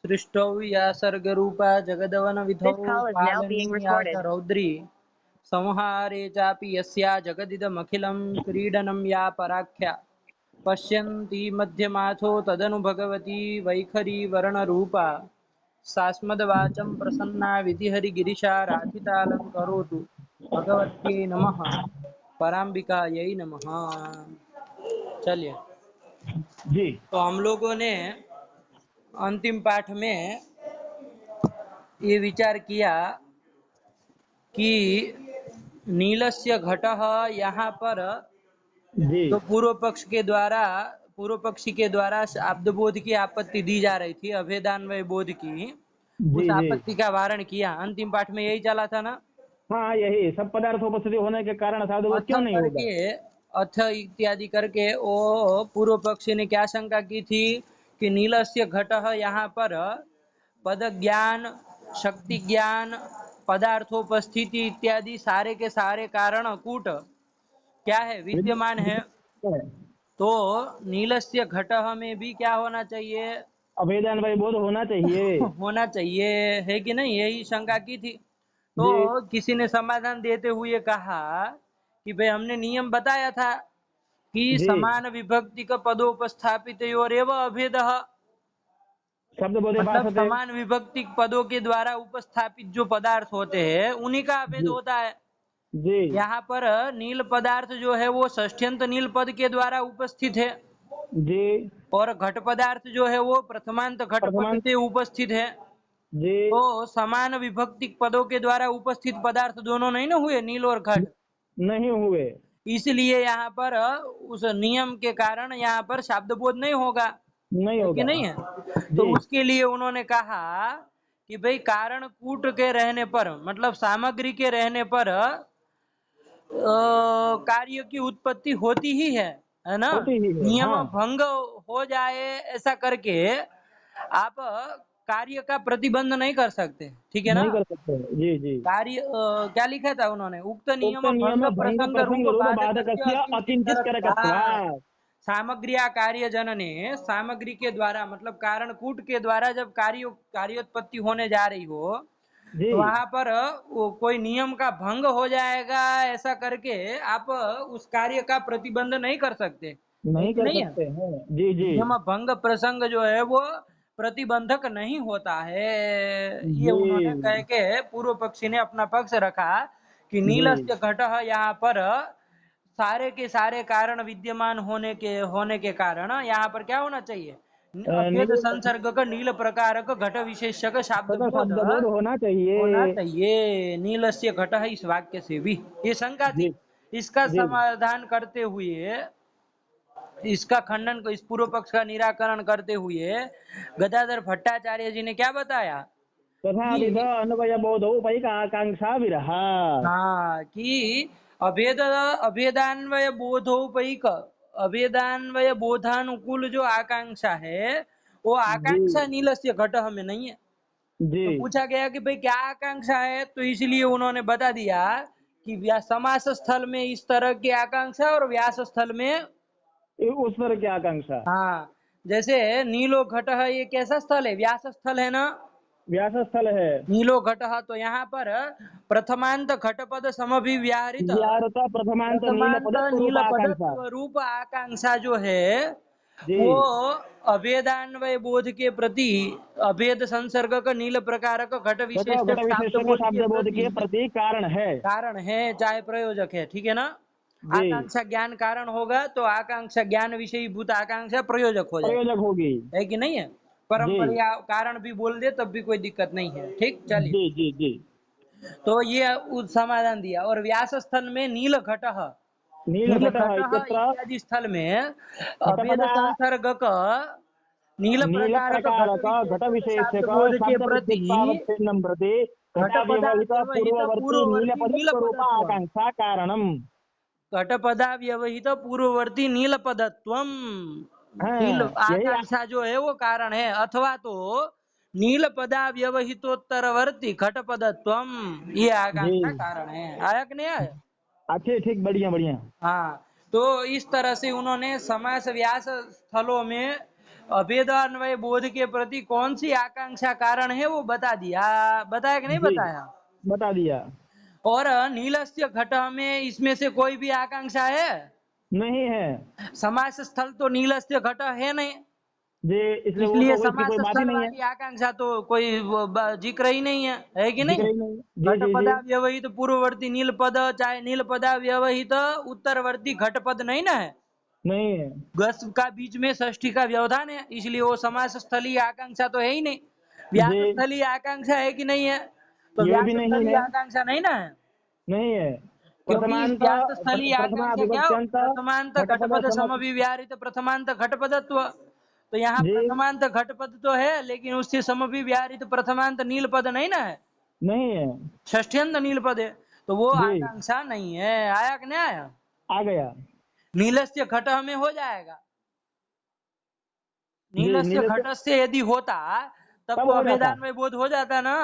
सृष्टौ या सर्गरूपा जगदवन विधौ This call is now being पालनी या recorded. च रौद्री संहारे चापि यस्या जगदिदमखिलं क्रीडनं या पराख्या पश्यन्ति मध्यमाथो तदनु भगवती वैखरी वर्णरूपा सास्मद्वाचं प्रसन्ना विधिहरिगिरिशा राधितालङ्करोतु भगवत्यै नमः पराम्बिकायै नमः। चलिए, जी तो हम लोगों ने अंतिम पाठ में ये विचार किया कि नीलस्य घटः यहाँ पर जी तो पूर्व पक्षी के द्वारा शाब्द बोध की आपत्ति दी जा रही थी, अभेदान्वय बोध की, उस जी जी आपत्ति का वारण किया। अंतिम पाठ में यही चला था ना। हाँ, यही सब पदार्थ उपस्थिति होने के कारण साधुवत अथ क्यों नहीं होगा। करके अथ इत्यादि करके वो पूर्व पक्षी ने क्या शंका की थी कि नीलस्य घटः यहाँ पर पद ज्ञान, शक्ति ज्ञान, पदार्थोपस्थिति इत्यादि सारे के सारे कारण कूट क्या है, विद्यमान है। तो नीलस्य घटः में भी क्या होना चाहिए, अभेदान भाई बोध होना चाहिए। होना चाहिए, है कि नहीं, यही शंका की थी। तो जी किसी ने समाधान देते हुए कहा कि भाई हमने नियम बताया था कि जी समान विभक्ति का पदोपस्थापित और एवं अभेद, शब्द बोधे मतलब भाषते। समान विभक्ति पदों के द्वारा उपस्थापित जो पदार्थ होते हैं उन्हीं का अभेद जी होता है। जी यहाँ पर नील पदार्थ जो है वो षष्ठ्यंत नील पद के द्वारा उपस्थित है जी और घट पदार्थ जो है वो प्रथमांत घट पद प्रथमांत। से उपस्थित है। जी तो समान विभक्ति पदों के द्वारा उपस्थित पदार्थ दोनों नहीं ना हुए, नील और घट। नहीं हुए। इसलिए यहाँ पर उस नियम के कारण यहाँ पर शब्द बोध नहीं होगा, नहीं है कि होगा। नहीं है। तो जी उसके लिए उन्होंने कहा कि भाई कारण कूट के रहने पर, मतलब सामग्री के रहने पर कार्य की उत्पत्ति होती ही है ना। होती ही है। नियम हाँ, भंग हो जाए ऐसा करके आप कार्य का प्रतिबंध नहीं कर सकते, ठीक है ना। नहीं कर सकते। जी जी कार्य क्या लिखा था उन्होंने, उक्त उक्त नियम नियम भंग भंग प्रसंग प्रसंग रूप रूप बाधकस्य बाधकस्य अकिंचित अकिंचित करकत्वात्। सामग्रिया कार्य जनने, सामग्री के द्वारा मतलब कारण कूट के द्वारा जब कार्योत्पत्ति होने जा रही हो जी तो वहां पर वो कोई नियम का भंग हो जाएगा ऐसा करके आप उस कार्य का प्रतिबंध नहीं कर सकते, है नहीं कि कर नहीं है। सकते हैं। जी जी नियम भंग प्रसंग जो है वो प्रतिबंधक नहीं होता है। ये उन्होंने कह जी के पूर्व पक्षी ने अपना पक्ष रखा कि जी नीलस्य घटः यहाँ पर सारे के सारे कारण विद्यमान होने के कारण यहाँ पर क्या होना चाहिए, अभेद नील संसर्ग का नील प्रकार का घट विशेषक शाब्द तथा बोध शब्द बोध होना होना चाहिए। चाहिए। नीलस्य घटः इस वाक्य से भी ये शंका थी। जी इसका जी समाधान करते हुए, इसका खंडन को, इस पूर्व पक्ष का निराकरण करते हुए गदाधर भट्टाचार्य जी ने क्या बताया तथा विध कि अन्वय बोधोपैक आकांक्षा विरह। हाँ, कि अभेदान्वय बोधानुकूल जो आकांक्षा है वो जी आकांक्षा नीलस्य घटः में नहीं है। जी तो पूछा गया कि भाई क्या आकांक्षा है, तो इसलिए उन्होंने बता दिया कि समास स्थल में इस तरह की आकांक्षा और व्यास स्थल में, उस पर क्या आकांक्षा। हाँ, जैसे नीलो घटः ये कैसा स्थल है, व्यास स्थल है ना। व्यास स्थल है। नीलो घटः तो यहाँ पर प्रथमांत घटपद समभिव्याहृत व्यारता प्रथमांत नील प्रथमांत पदत्व रूप नील आकांक्षा। पदत्व रूप आकांक्षा जो है जी वो अभेदान्वय बोध के प्रति, अभेद संसर्ग का नील प्रकार का घट तथा विशेष घट शाब्द विशेषक बोध के शब्द बोध प्रति के प्रति कारण है। कारण है चाहे प्रयोजक है, ठीक है ना। जी आकांक्षा ज्ञान कारण होगा तो आकांक्षा ज्ञान विषयी भूत आकांक्षा प्रयोजक हो जाएगी, प्रयोजक होगी। है कि नहीं है। जी परंपरा कारण भी बोल दे तब भी कोई दिक्कत नहीं है, ठीक। चलिए, जी जी जी तो ये समाधान दिया। और व्यास स्थल में नील घटः, नील नीलघटः घटः इत्यत्र इत्यादि स्थल में अभेद घटपदा संसर्ग का नील नील प्रकार का प्रकार घट का घट विशेषक शाब्द विशेषक बोध के शब्द प्रति बुद्धित्वावच्छिन्नं प्रति घटा व्यवहित घटपदाव्यवहित पूर्ववर्ती नील पूर्ववर्ती नील पदत्व रूप पदत्व, आकांक्षा कारणम। घटपदा व्यवहित पूर्ववर्ती नील पदत्वम, नील हाँ यही आकांक्षा जो है वो कारण है, अथवा तो नील पदा व्यवहितोत्तरवर्ती घट पदत्वम ये जी आकांक्षा कारण है। आया कि नहीं आया। अच्छे ठीक बढ़िया बढ़िया। हाँ, तो इस तरह से उन्होंने समास व्यास स्थलों में अभेद अन्वय बोध के प्रति कौन सी आकांक्षा कारण है वो बता दिया, बताया कि नहीं जी बताया। बता दिया। और नीलस्य घट में इसमें से कोई भी आकांक्षा है, नहीं है समास स्थल तो नीलस्य घट है नहीं, जी, इसलिए वो इसलिए तो इसकी समास कोई बात ही स्थल नहीं है। वाली आकांक्षा तो कोई जिक्र ही नहीं है कि नहीं। जिक्र ही नहीं। जी घट जी जी। पदा व्यवहित पूर्ववर्ती नील पद, चाहे नील पदा व्यवहित उत्तरवर्ती घट पद नहीं ना है। नहीं है। गस का बीच में षष्ठी का व्यवधान है, इसलिए वो समास स्थलीय आकांक्षा तो है ही नहीं। जी व्यास स्थलीय आकांक्षा है कि नहीं है, तो ये भी व्यास नहीं स्थलीय है। आकांक्षा नहीं ना है। नहीं है। क्योंकि प्रथमांत व्यास स्थलीय प्रथमा आकांक्षा क्या, विभक्त्यंत प्रथमांत घटपद घटपद सम। समभिव्याहृत प्रथमांत घटपदत्व, तो यहाँ जी प्रथमांत घटपद तो है लेकिन उससे समभिव्याहृत प्रथमांत नील पद नहीं ना है, नहीं है। षष्ठ्यंत नील पद है, तो वो जी आकांक्षा नहीं है। आया कि नहीं आया। आ गया। नीलस्य घट में हो जाएगा, जी नीलस्य नील से घट से यदि होता तब तब तो हो जाता। अभेदान्वय बोध हो जाता ना।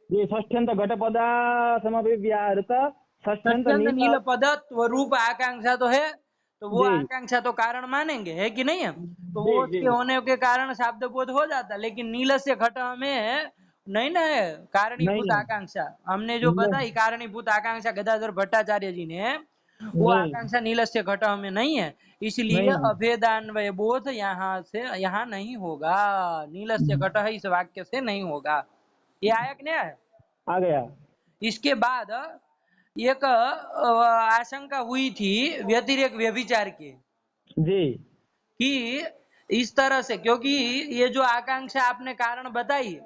जी षष्ठ्यंत घटपदा समभिव्याहृत षष्ठ्यंत षष्ठ्यंत नील। नील पदत्व रूप आकांक्षा तो है, तो वो जी आकांक्षा तो कारण मानेंगे, है कि नहीं है। तो जी वो जी उसके होने के कारण शब्द बोध हो जाता, लेकिन नील से घट में नहीं ना है कारणीभूत नहीं है। आकांक्षा। हमने जो बताई नहीं कारणीभूत आकांक्षा गदाधर भट्टाचार्य जी ने, वो नहीं आकांक्षा नील से घट में नहीं है, इसलिए नहीं है। अभेदान्वय बोध यहाँ से यहाँ नहीं होगा, नील से घट है इस वाक्य से नहीं होगा। ये आया कि नहीं आया। आ गया। इसके बाद एक आशंका हुई थी व्यतिरेक व्यभिचार की, जी कि इस तरह से, क्योंकि ये जो आकांक्षा आपने कारण बताई, जी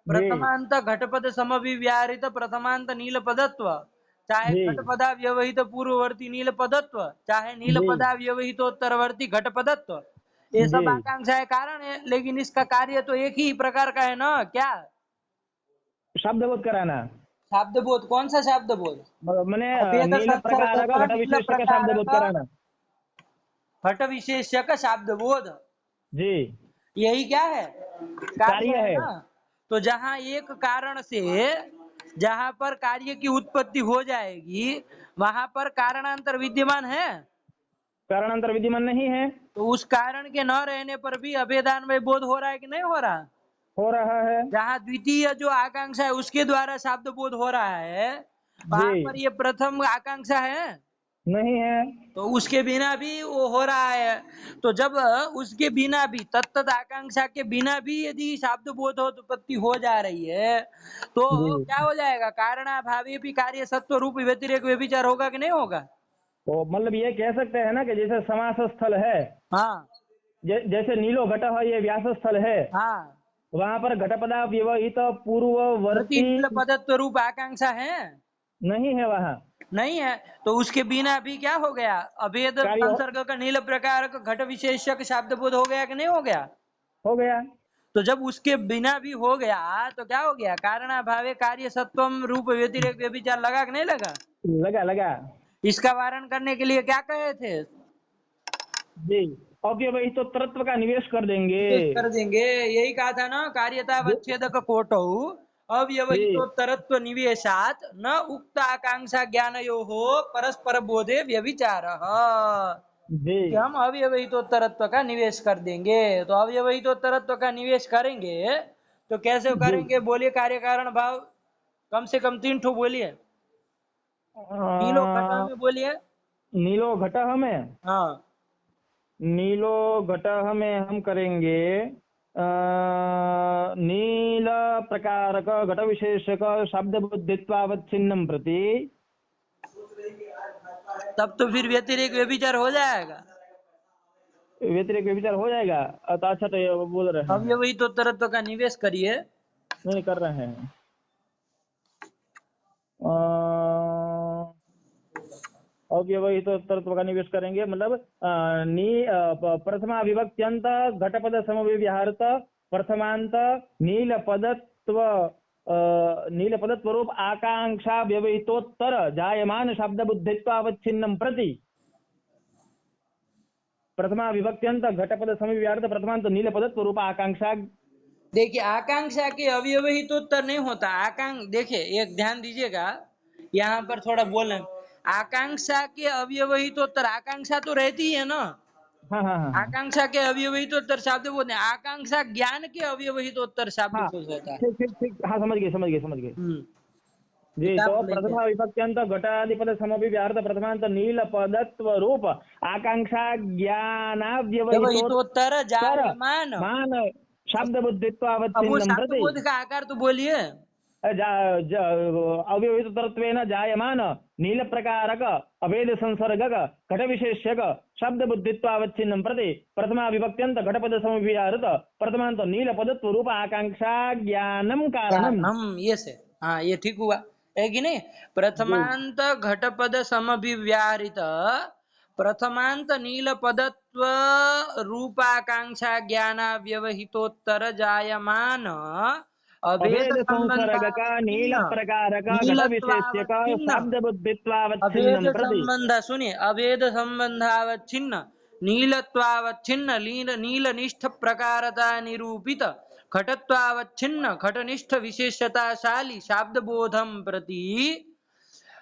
प्रथमांत घटपद समभिव्याहृत प्रथमांत नील पदत्व, चाहे जी घटपदा व्यवहित पूर्ववर्ती नील पदत्व, चाहे नील जी पदा व्यवहित उत्तरवर्ती घट पदत्व, ये जी सब आकांक्षाएं कारण है, लेकिन इसका कार्य तो एक ही प्रकार का है ना, क्या। शब्दबोध कराना। शब्दबोध, कौन सा शब्दबोध। मैंने अभेद नील प्रकारक संसर्गक घट नील विशेष का शब्दबोध प्रकारक कराना। घट विशेषक शब्दबोध, जी यही क्या है, कार्य कार्य है है। ना। तो जहां एक कारण से, जहां पर कार्य की उत्पत्ति हो जाएगी, वहां पर कारणांतर विद्यमान है, कारणांतर विद्यमान नहीं है। तो उस कारण के न रहने पर भी अभेदान्वय बोध हो रहा है कि नहीं हो रहा। हो रहा है। जहाँ द्वितीय जो आकांक्षा है उसके द्वारा शब्द बोध हो रहा है, जी वहां पर ये प्रथम आकांक्षा है, नहीं है। तो उसके बिना भी वो हो रहा है। तो जब उसके बिना भी, तत्त आकांक्षा के बिना भी यदि शब्द बोधोत्पत्ति हो जा रही है, तो जी क्या हो जाएगा, कारणाभावी भी कार्य सत्व रूप व्यतिरेक व्यभिचार होगा कि नहीं होगा। तो मतलब ये कह सकते हैं ना कि जैसे समास स्थल है, हाँ जैसे नीलो घट है ये व्यास स्थल है, हाँ, वहां पर घटपदा व्यवहित प्रति पूर्ववर्ती नील पदत्व रूप आकांक्षा है नहीं है वहां। नहीं है, तो उसके बिना भी क्या हो गया, अभेद कार्य संसर्ग का नील प्रकार का घट विशेषक शब्द बोध हो गया कि नहीं हो गया। हो गया। तो जब उसके बिना भी हो गया तो क्या हो गया, कारणाभावे कार्य सत्वम रूप व्यतिरेक व्यभिचार लगा कि नहीं लगा। लगा लगा। इसका वारण करने के लिए क्या कहे थे, जी अव्यवहित तो तत्व का निवेश कर देंगे। निवेश कर देंगे, यही कहा था ना, जी कार्यतावच्छेदक कोटौ जी अव्यवहितोत्तरत्व निवेशात न उक्त आकांक्षा ज्ञानयो हो परस्पर बोधे व्यभिचारः, जी कि हम अव्यवहितोत्तरत्व का निवेश कर देंगे। तो अव्यवहितोत्तरत्व का निवेश करेंगे तो कैसे जी करेंगे, बोलिए कार्य कारण भाव कम से कम 3 ठो बोलिए, नीलो घट में बोलिए। नीलो घट में, हाँ नीलो घटः में हम करेंगे नील प्रकारक घट विशेषक शब्द बुद्धित्वावच्छिन्नम प्रति। तब तो फिर व्यतिरेक व्यभिचार हो जाएगा। व्यतिरेक व्यभिचार हो जाएगा। तो अच्छा तो ये बोल रहे हैं। अव्यवहितोत्तरत्व का निवेश करिए। नहीं कर रहे हैं। अव्यवहित तो तत्व का निवेश करेंगे मतलब प्रथमा विभक्त्यंत घटपद समव्यवहारत प्रथमांत नील पदत्व नील पदत्व रूप आकांक्षा व्यवहितोत्तर जायमान शब्द बुद्धित्वावच्छिन्नम प्रति प्रथमा विभक्त्यंत घटपद समव्यवहारत प्रथमांत नील पदत्व रूप आकांक्षा। देखिए आकांक्षा के अव्यवहितोत्तर नहीं होता, देखिए एक ध्यान दीजिएगा, यहाँ पर थोड़ा बोलना, आकांक्षा के अव्यवहितोत्तर, आकांक्षा तो रहती है ना, हाँ हाँ हाँ हाँ आकांक्षा के अव्यवहितोत्तर शाब्द बोध है, आकांक्षा ज्ञान के अव्यवहितोत्तर शाब्द हाँ, बोध होता है। ठीक ठीक ठीक, हाँ समझ गए समझ गए समझ गए। तो जी, क्या तो बोलेंगे? प्रथमा विभक्त्यंत घटाधिपद समभिव्याहृत प्रथमांत नील पदत्व रूप आकांक्षा व्यवहितोत्तर ज्ञानाव्यवहितोत्तर जायमान। मान शब्द अब वो बुद्धित्वावच्छिन्नं शाब्द प्रति बोध का आकार तो बोलिए। अव्यवहितत्वेन जायमान नील प्रकारक अभेद संसर्गक घट विशेष्यक शब्द बुद्धित्वावच्छिन्नं प्रति प्रथमा विभक्त्यंत घटपद समभिव्याहृत प्रथमांत नील पदत्व रूप आकांक्षा ज्ञानम कारणम। कारणम, ये से, हाँ ये ठीक हुआ, है कि नहीं? जी प्रथमांत घटपद समभिव्याहृत प्रथमांत नील पदत्व रूपाकांक्षा ज्ञान व्यवहितोत्तर जायमान अभेद अभेद संसर्ग का नील संबंधावच्छिन्न प्रकार का घट विशेष्य का नीलत्वावच्छिन्न, शब्द अभेद बुद्धित्वावच्छिन्नं प्रति। संबंध, सुनिए, अभेद संबंधावच्छिन्न नीलत्वावच्छिन्न नील नीलनिष्ठ प्रकारता निरूपित घटत्वावच्छिन्न घटनिष्ठ विशेषताशाली शाब्द बोधम प्रति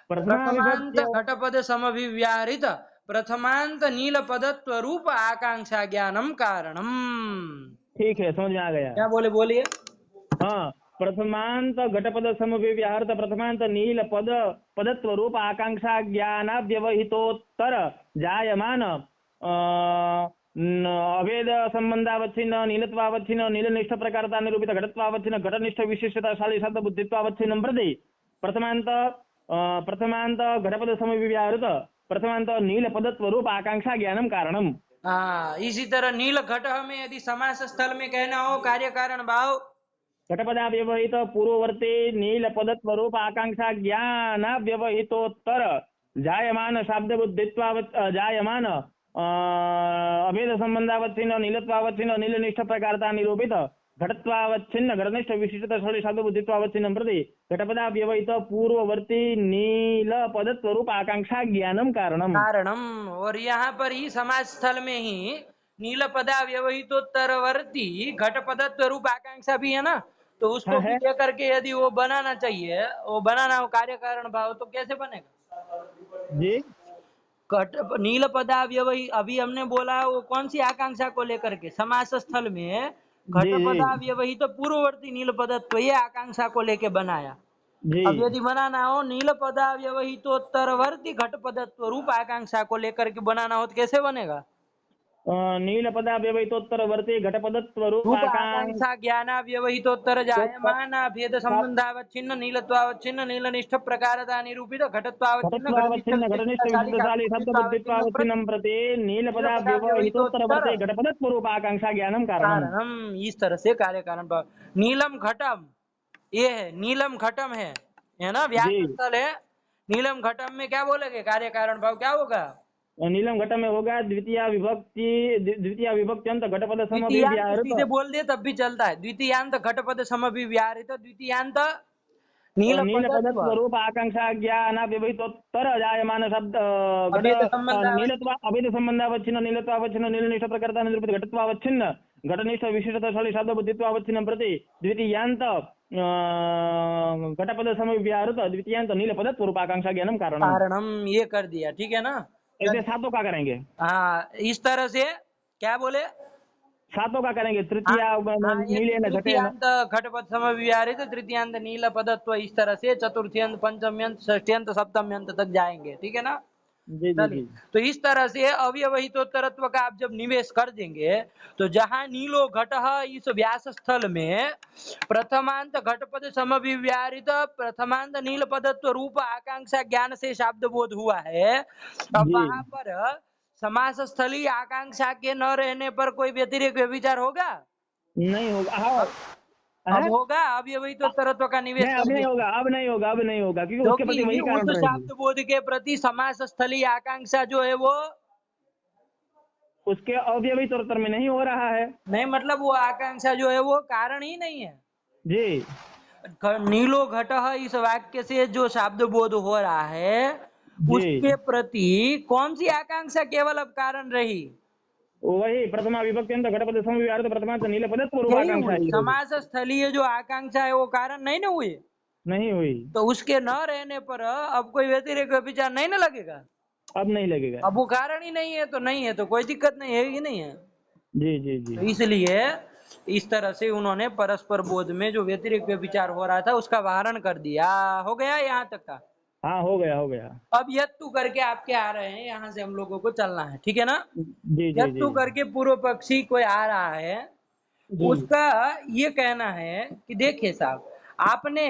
प्रथमा प्रथमांत विभक्ति। घटपद समभिव्याहृत प्रथमांत नील पदत्व रूप आकांक्षा ज्ञानम कारणम। ठीक है, समझ में आ गया। क्या बोले, बोलिए। हाँ, प्रथमांत घटपद समव्यवहारत प्रथमांत नील पद पदत्व रूप आकांक्षा ज्ञान व्यवहितोत्तर जायमान अभेद संबंधावच्छिन्न नीलत्वावच्छिन्न नीलनिष्ठ प्रकारता निरूपित घटत्वावच्छिन्न घटनिष्ठ विशेषताशाली शब्द बुद्धित्वावच्छिन्नं प्रति प्रथमांत प्रथमांत घटपद समव्यवहारत प्रथमांत नील पदत्व रूप आकांक्षा ज्ञानम कारणम। हाँ, इसी तरह नील घट में यदि समास स्थल में कहना हो कार्य कारण भाव, घटपदा व्यवहित पूर्ववर्ती नील पदत्व रूप आकांक्षा ज्ञान व्यवहितोत्तर जायमान शब्द बुद्धित्वा जायमान अभेद संबंधावच्छिन्न नीलत्वावच्छिन्न नीलनिष्ठ प्रकारता निरूपित घटत्वावच्छिन्न घटनिष्ठ विशिष्ट शब्द बुद्धित्वावच्छिन्नं प्रति घटपदा व्यवहित पूर्ववर्ती नील पदत्व रूप आकांक्षा ज्ञानम कारणम। कारणम, और यहाँ पर ही समाज स्थल में ही नील पदा व्यवहितोत्तरवर्ती घट पदत्व रूप आकांक्षा भी है ना, तो उसको हाँ भी है। लेकर के यदि वो बनाना चाहिए, वो बनाना हो कार्य कारण भाव, तो कैसे बनेगा? जी घट नील पदा व्यवहि, अभी हमने बोला वो कौन सी आकांक्षा को लेकर के, समास स्थल में जी घट जी पदा व्यवहित पूर्ववर्ती नील पदत्व, ये आकांक्षा को लेके बनाया। जी। अब यदि बनाना हो नील पदा व्यवहितोत्तरवर्ती घट पदत्व रूप आकांक्षा को लेकर के बनाना हो तो कैसे बनेगा? नील पदा व्यवहितोत्तरवर्ती घटपदत्व रूप रूप आकांक्षा आकांक्षा ज्ञान व्यवहितोत्तर जायमान भेद संबंधावच्छिन्न नीलत्वावच्छिन्न नीलनिष्ठ प्रकारता निरूपित घटत्वावच्छिन्न घटनिष्ठ घटत्वावच्छिन्न घटनिष्ठ विशेषताशाली विशिष्टशाली शब्द बुद्धित्वावच्छिन्न प्रति बुद्धित्वावच्छिन्नं प्रति नील नीलपदा पदा व्यवहितोत्तर व्यवहितोत्तरवर्ते घटपदत्व रूप आकांक्षा ज्ञानम कारणम। कारणम, इस तरह से कार्य कारण भाव। नीलम घटम, ये है नीलम घटम है ना, व्यास जी, स्थल है। नीलम घटम में क्या बोलेंगे, कार्य कारण भाव क्या होगा? नीलम घट में होगा द्वितीय विभक्त्यंत घटपद द्वितीयांत समभिव्याहृत सीधे बोल दे तब भी चलता है, द्वितीयांत घटपद समभिव्याहृत द्वितीयांत नील नील पदत्व पदत्व रूप आकांक्षा ज्ञान व्यवहितोत्तर जायमान शब्द घट अभेद संबंधावच्छिन्न नीलत्वा अभेद संबंधावच्छिन्न नीलत्वावच्छिन्न नीलनिष्ठ प्रकारता निरूपित घटत्वावच्छिन्न घटनिष्ठ विशिष्टशाली शब्द बुद्धित्वावच्छिन्नं प्रति द्वितीयांत घटपद समव्याहृत द्वितीयांत नील पदत्व रूप आकांक्षा ज्ञानम कारणम। कारणम, ये कर दिया, ठीक है ना? ऐसे सातों का करेंगे। हाँ, इस तरह से क्या बोले? सातों का करेंगे हाँ, तृतीय हाँ, ये नीले न घटे न। तृतीयांत घटपद समविहारित तृतीयांत नील पदत्व, इस तरह से चतुर्थ्यंत पंचम्यंत षष्ठ्यंत सप्तम्यंत तक जाएंगे, ठीक है ना? जी जी चलिए, जी तो इस तरह से अव्यवहितोत्तरत्व का आप जब निवेश कर देंगे तो जहां नीलो घट इस व्यास स्थल में प्रथमांत घटपद समविव्याहृत प्रथमांत नील पदत्व रूप आकांक्षा ज्ञान से शाब्द बोध हुआ है, अब जी। वहां पर समास स्थली आकांक्षा के न रहने पर कोई व्यतिरेक व्यभिचार होगा? नहीं होगा। हाँ अब है। होगा अव्यवहितोत्तरत्व का निवेश नहीं, अब कर नहीं दिया, होगा, अब नहीं होगा, अब नहीं होगा, क्योंकि उसके प्रति क्योंकि वही कारण उस रहेगी। शाब्द बोध के प्रति समास स्थली आकांक्षा जो है वो उसके अव्यवहित उत्तर में नहीं हो रहा है। नहीं, मतलब वो आकांक्षा जो है वो कारण ही नहीं है। जी नीलो घट इस वाक्य से जो शब्द बोध हो रहा है जी। उसके प्रति कौन सी आकांक्षा केवल अब कारण रही? वही प्रथमा विभक्त्यंत घटपद समविहारत प्रथमांत नील पदत्व रूप यही आकांक्षा हुई ही रही। समास स्थलीय जो आकांक्षा है वो कारण नहीं ना हुई, नहीं हुई। तो उसके न रहने पर अब कोई व्यतिरेक विचार नहीं ना लगेगा। अब नहीं लगेगा। अब वो कारण ही नहीं है तो नहीं है, तो कोई दिक्कत नहीं है कि नहीं है। जी जी जी। तो इसलिए इस तरह से उन्होंने परस्पर बोध में जो व्यतिरेक व्यभिचार हो रहा था उसका वारण कर दिया। हो गया यहाँ तक का। हाँ हो गया हो गया। अब यत्तु करके आपके आ रहे हैं, यहाँ से हम लोगों को चलना है, ठीक है ना। जी जी जी। यत्तु करके पूर्व पक्षी कोई आ रहा है, जी उसका ये कहना है कि देखिए साहब, आपने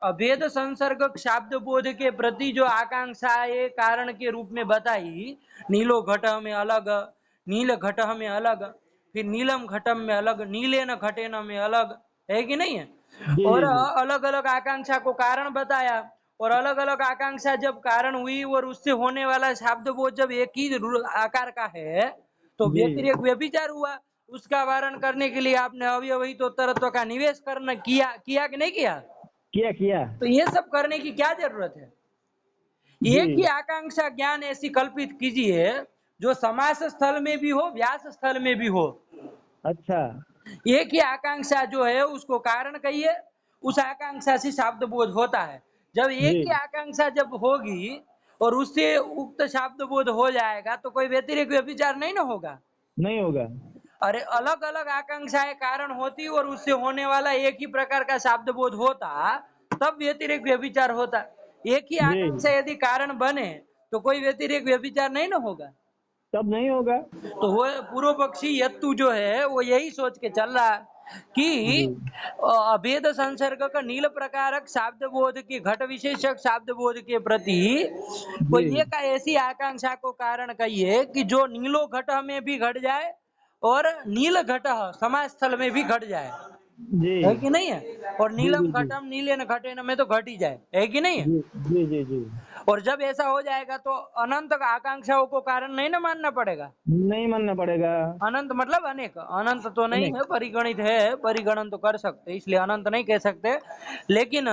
अभेद संसर्ग शाब्द बोध के प्रति जो आकांक्षा ये कारण के रूप में बताई, नीलो घट में अलग, नील घट में अलग, फिर नीलम घटम में अलग, नीले न घटे न में अलग, है कि नहीं है। जी और जी जी। अलग अलग आकांक्षा को कारण बताया, और अलग अलग आकांक्षा जब कारण हुई और उससे होने वाला शब्द बोध जब एक ही आकार का है तो जी व्यतिरेक व्यभिचार हुआ। उसका वारण करने के लिए आपने अव्यवहित उत्तरत्व का निवेश करना किया कि नहीं किया। किया किया। तो ये सब करने की क्या जरूरत है। जी। एक ही आकांक्षा ज्ञान ऐसी कल्पित कीजिए जो समास स्थल में भी हो, व्यास स्थल में भी हो। अच्छा। एक ही आकांक्षा जो है उसको कारण कहिए, उस आकांक्षा से शब्द बोध होता है। जब एक जी। ही आकांक्षा जब होगी और उससे उक्त शब्द बोध हो जाएगा तो कोई व्यतिरेक व्यभिचार नहीं ना होगा। नहीं होगा। अरे अलग अलग आकांक्षाएं कारण होती और उससे होने वाला एक ही प्रकार का शब्द बोध होता, तब व्यतिरेक व्यभिचार होता। एक ही जी। आकांक्षा यदि कारण बने तो कोई व्यतिरेक व्यभिचार नहीं ना होगा। तब नहीं होगा। तो वो पूर्व पक्षी यत्तु जो है वो यही सोच के चल रहा है कि जी अभेद संसर्ग का नील प्रकारक शब्द बोध के घट विशेषक शब्द बोध के प्रति जी कोई एक ऐसी आकांक्षा को कारण कहिए कि जो नीलो घट में भी घट जाए और नील घट समाज स्थल में भी घट जाए, जी है कि नहीं है। और जी नीलम जी जी घटम नीले न घटे न में तो घट ही जाए, है कि नहीं है। जी जी जी जी। और जब ऐसा हो जाएगा तो अनंत आकांक्षाओं को कारण नहीं ना मानना पड़ेगा। नहीं मानना पड़ेगा। अनंत मतलब अनेक, अनंत तो नहीं अनेक। है, परिगणित है, परिगणन तो कर सकते, इसलिए अनंत नहीं कह सकते। लेकिन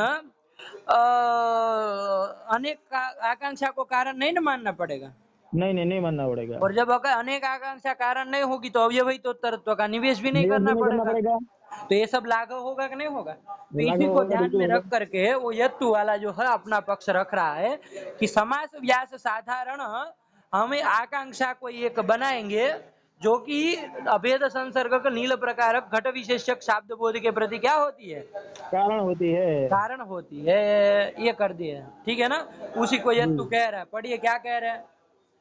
अनेक आकांक्षा को कारण नहीं ना मानना पड़ेगा। नहीं नहीं नहीं मानना पड़ेगा। और जब अगर अनेक आकांक्षा कारण नहीं होगी तो अव्यवहित उत्तरत्व का निवेश भी नहीं निवेश भी करना नहीं करना पड़ेगा। पड़ेगा। तो ये सब लाघव होगा कि नहीं होगा। तो लागू इसी को होगा, ध्यान बिल्कुल में होगा। रख करके वो यत्तु वाला जो है अपना पक्ष रख रहा है कि समास व्यास साधारण हमें आकांक्षा को एक बनाएंगे जो कि अभेद संसर्ग का नील प्रकारक घट विशेषक शब्द बोध के प्रति क्या होती है, कारण होती है। कारण होती है। ये कर दिए, ठीक है ना। उसी को जी। यत्तु कह रहा है, पढ़िए क्या कह रहा है।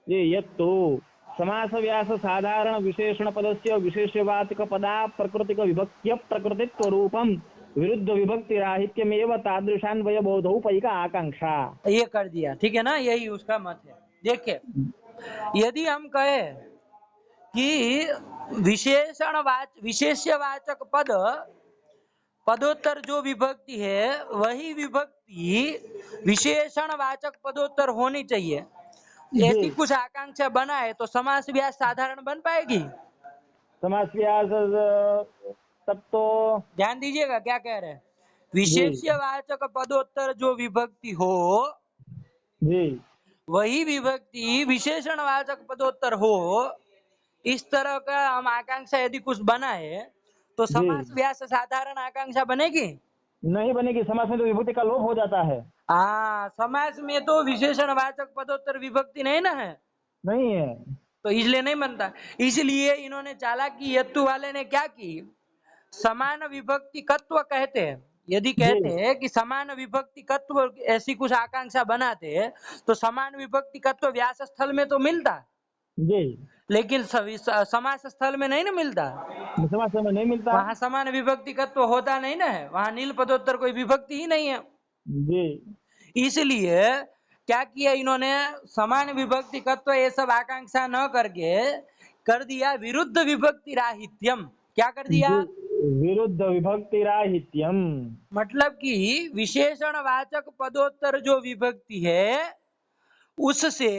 ये यत्तु समास व्यास साधारण विशेषण पदस्य विशेषवाचक पदा प्रकृतिक विभक्त्य प्रकृतित्व रूपम विरुद्ध विभक्ति राहित्यमेव तादृशान्वय बोधोपैका आकांक्षा। ये कर दिया, ठीक है ना, यही उसका मत है। देखिए, यदि हम कहें कि विशेष्यवाचक पद पदोत्तर जो विभक्ति है वही विभक्ति विशेषणवाचक पदोत्तर होनी चाहिए, जी। ऐसी कुछ आकांक्षा बनाए तो समास व्यास साधारण बन पाएगी। समास व्यास तब तो। ध्यान दीजिएगा क्या कह रहे हैं। जी विशेष्यवाचक पदोत्तर जो विभक्ति हो जी वही विभक्ति विशेषणवाचक पदोत्तर हो, इस तरह का हम आकांक्षा यदि कुछ बनाए तो जी। समास व्यास साधारण आकांक्षा बनेगी। नहीं बनेगी, समास में तो विभूति का लोप हो जाता है। हाँ, समास में तो विशेषणवाचक पदोत्तर विभक्ति नहीं ना है, नहीं है। तो इसलिए नहीं बनता। इसलिए इन्होंने चालाकी यत्तु वाले ने क्या की, समान विभक्ति कत्व कहते हैं, यदि जी कहते हैं कि समान विभक्ति कत्व ऐसी कुछ आकांक्षा बनाते हैं तो समान विभक्ति कत्व व्यास स्थल में तो मिलता, जी। लेकिन समास स्थल में नहीं ना मिलता। समास में नहीं मिलता। वहां समान विभक्ति तत्व होता नहीं ना है, वहां नील पदोत्तर कोई विभक्ति ही नहीं है। जी इसलिए क्या किया इन्होंने, समान विभक्ति तत्व ये सब आकांक्षा न करके कर दिया विरुद्ध विभक्ति राहित्यम। क्या कर दिया, जी। विरुद्ध विभक्ति राहित्यम। मतलब कि विशेषणवाचक पदोत्तर जो विभक्ति है उससे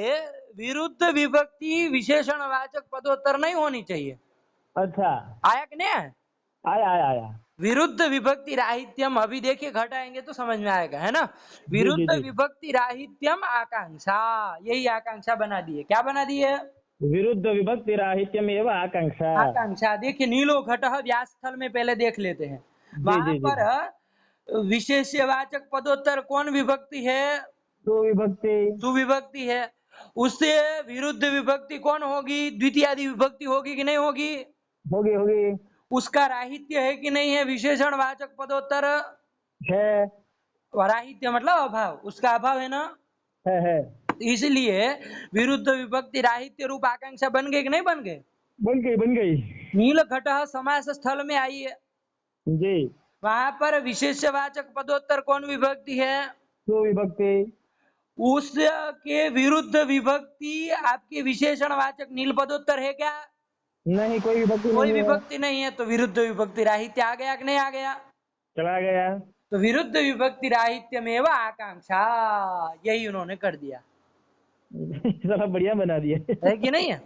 विरुद्ध विभक्ति विशेषणवाचक पदोत्तर नहीं होनी चाहिए। अच्छा। आया कि नहीं आया? आया आया आया। विरुद्ध विभक्ति राहित्यम, अभी देखिए घटाएंगे तो समझ में आएगा, है ना। जी जी विरुद्ध जी। विभक्ति राहित्यम आकांक्षा, यही आकांक्षा बना दी है। क्या बना दी है, विरुद्ध विभक्ति राहित्यम एवं आकांक्षा। आकांक्षा। देखिए नीलो घट व्यास स्थल में पहले देख लेते हैं, जी वहां जी जी। पर विशेष्यवाचक पदोत्तर कौन विभक्ति है, तो विभक्ति। सुविभक्ति है। उससे विरुद्ध विभक्ति कौन होगी? द्वितीयादि विभक्ति होगी कि नहीं होगी? होगी होगी। उसका राहित्य है कि नहीं है? विशेषण वाचक पदोत्तर है राहित्य मतलब अभाव, उसका अभाव है ना। है। इसलिए विरुद्ध विभक्ति राहित्य रूप आकांक्षा बन गई कि नहीं बन गए? बन गई बन गई। नील घट समास स्थल में आई है, जी। वहां पर विशेषवाचक पदोत्तर कौन विभक्ति है? तो विभक्ति। उसके विरुद्ध विभक्ति आपके विशेषणवाचक नील पदोत्तर है क्या? नहीं, कोई विभक्ति कोई नहीं है। विभक्ति नहीं है, तो विरुद्ध विभक्ति राहित्य आ गया कि नहीं आ गया? चला गया। तो विरुद्ध विभक्ति राहित्य में वह आकांक्षा, यही उन्होंने कर दिया साला बढ़िया बना दिया। है कि नहीं है?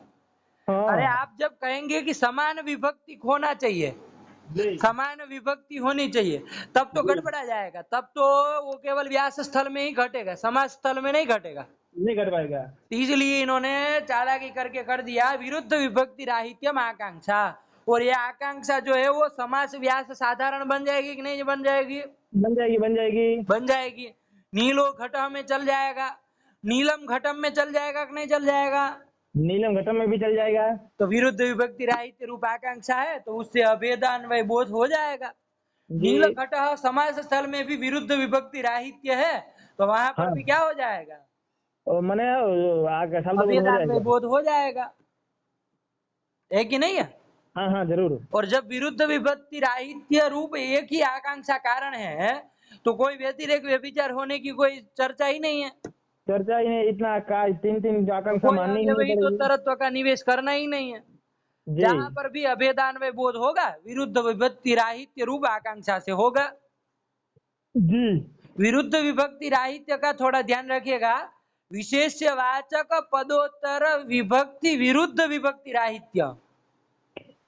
अरे हाँ आप जब कहेंगे कि समान विभक्ति होना चाहिए, जी समान विभक्ति होनी चाहिए, तब तो जी। गड़बड़ा जाएगा, तब तो वो केवल व्यास स्थल में ही घटेगा, समास स्थल में नहीं घटेगा। नहीं कर पाएगा। इसलिए इन्होंने चालाकी करके कर दिया विरुद्ध विभक्ति राहित्यम आकांक्षा, और ये आकांक्षा जो है वो समास व्यास साधारण बन जाएगी कि नहीं बन जाएगी? बन जाएगी बन जाएगी। बन जाएगी। नीलो घटम में चल जाएगा, नीलम घटम में चल जाएगा कि नहीं चल जाएगा? नीलम घटम में भी चल जाएगा। तो विरुद्ध विभक्ति राहित्य रूप आकांक्षा है, तो उससे अभेदान्वय बोध हो जाएगा। जी। नील घट समास स्थल में भी विरुद्ध विभक्ति राहित्य है, तो वहां पर हाँ भी क्या हो जाएगा? और मैंने आगे शब्द बोध हो अभेदान्वय जाएगा। बोध हो जाएगा, है कि नहीं है? हाँ हाँ जरूर। और जब विरुद्ध विभक्ति राहित्य रूप एक ही आकांक्षा कारण है, तो कोई व्यतिरेक व्यभिचार होने की कोई चर्चा ही नहीं है, चर्चा ही नहीं, इतना का तीन तीन तो आकांक्षा कोई माननी ही नहीं अव्यवहित तो पड़ेगी। तरत्व का निवेश करना ही नहीं है। जी जहां पर भी अभेदान्वय बोध होगा विरुद्ध विभक्ति राहित्य रूप आकांक्षा से होगा। जी। विरुद्ध विभक्ति राहित्य का थोड़ा ध्यान रखिएगा, विशेषवाचक पदोत्तर विभक्ति विरुद्ध विभक्ति राहित्य,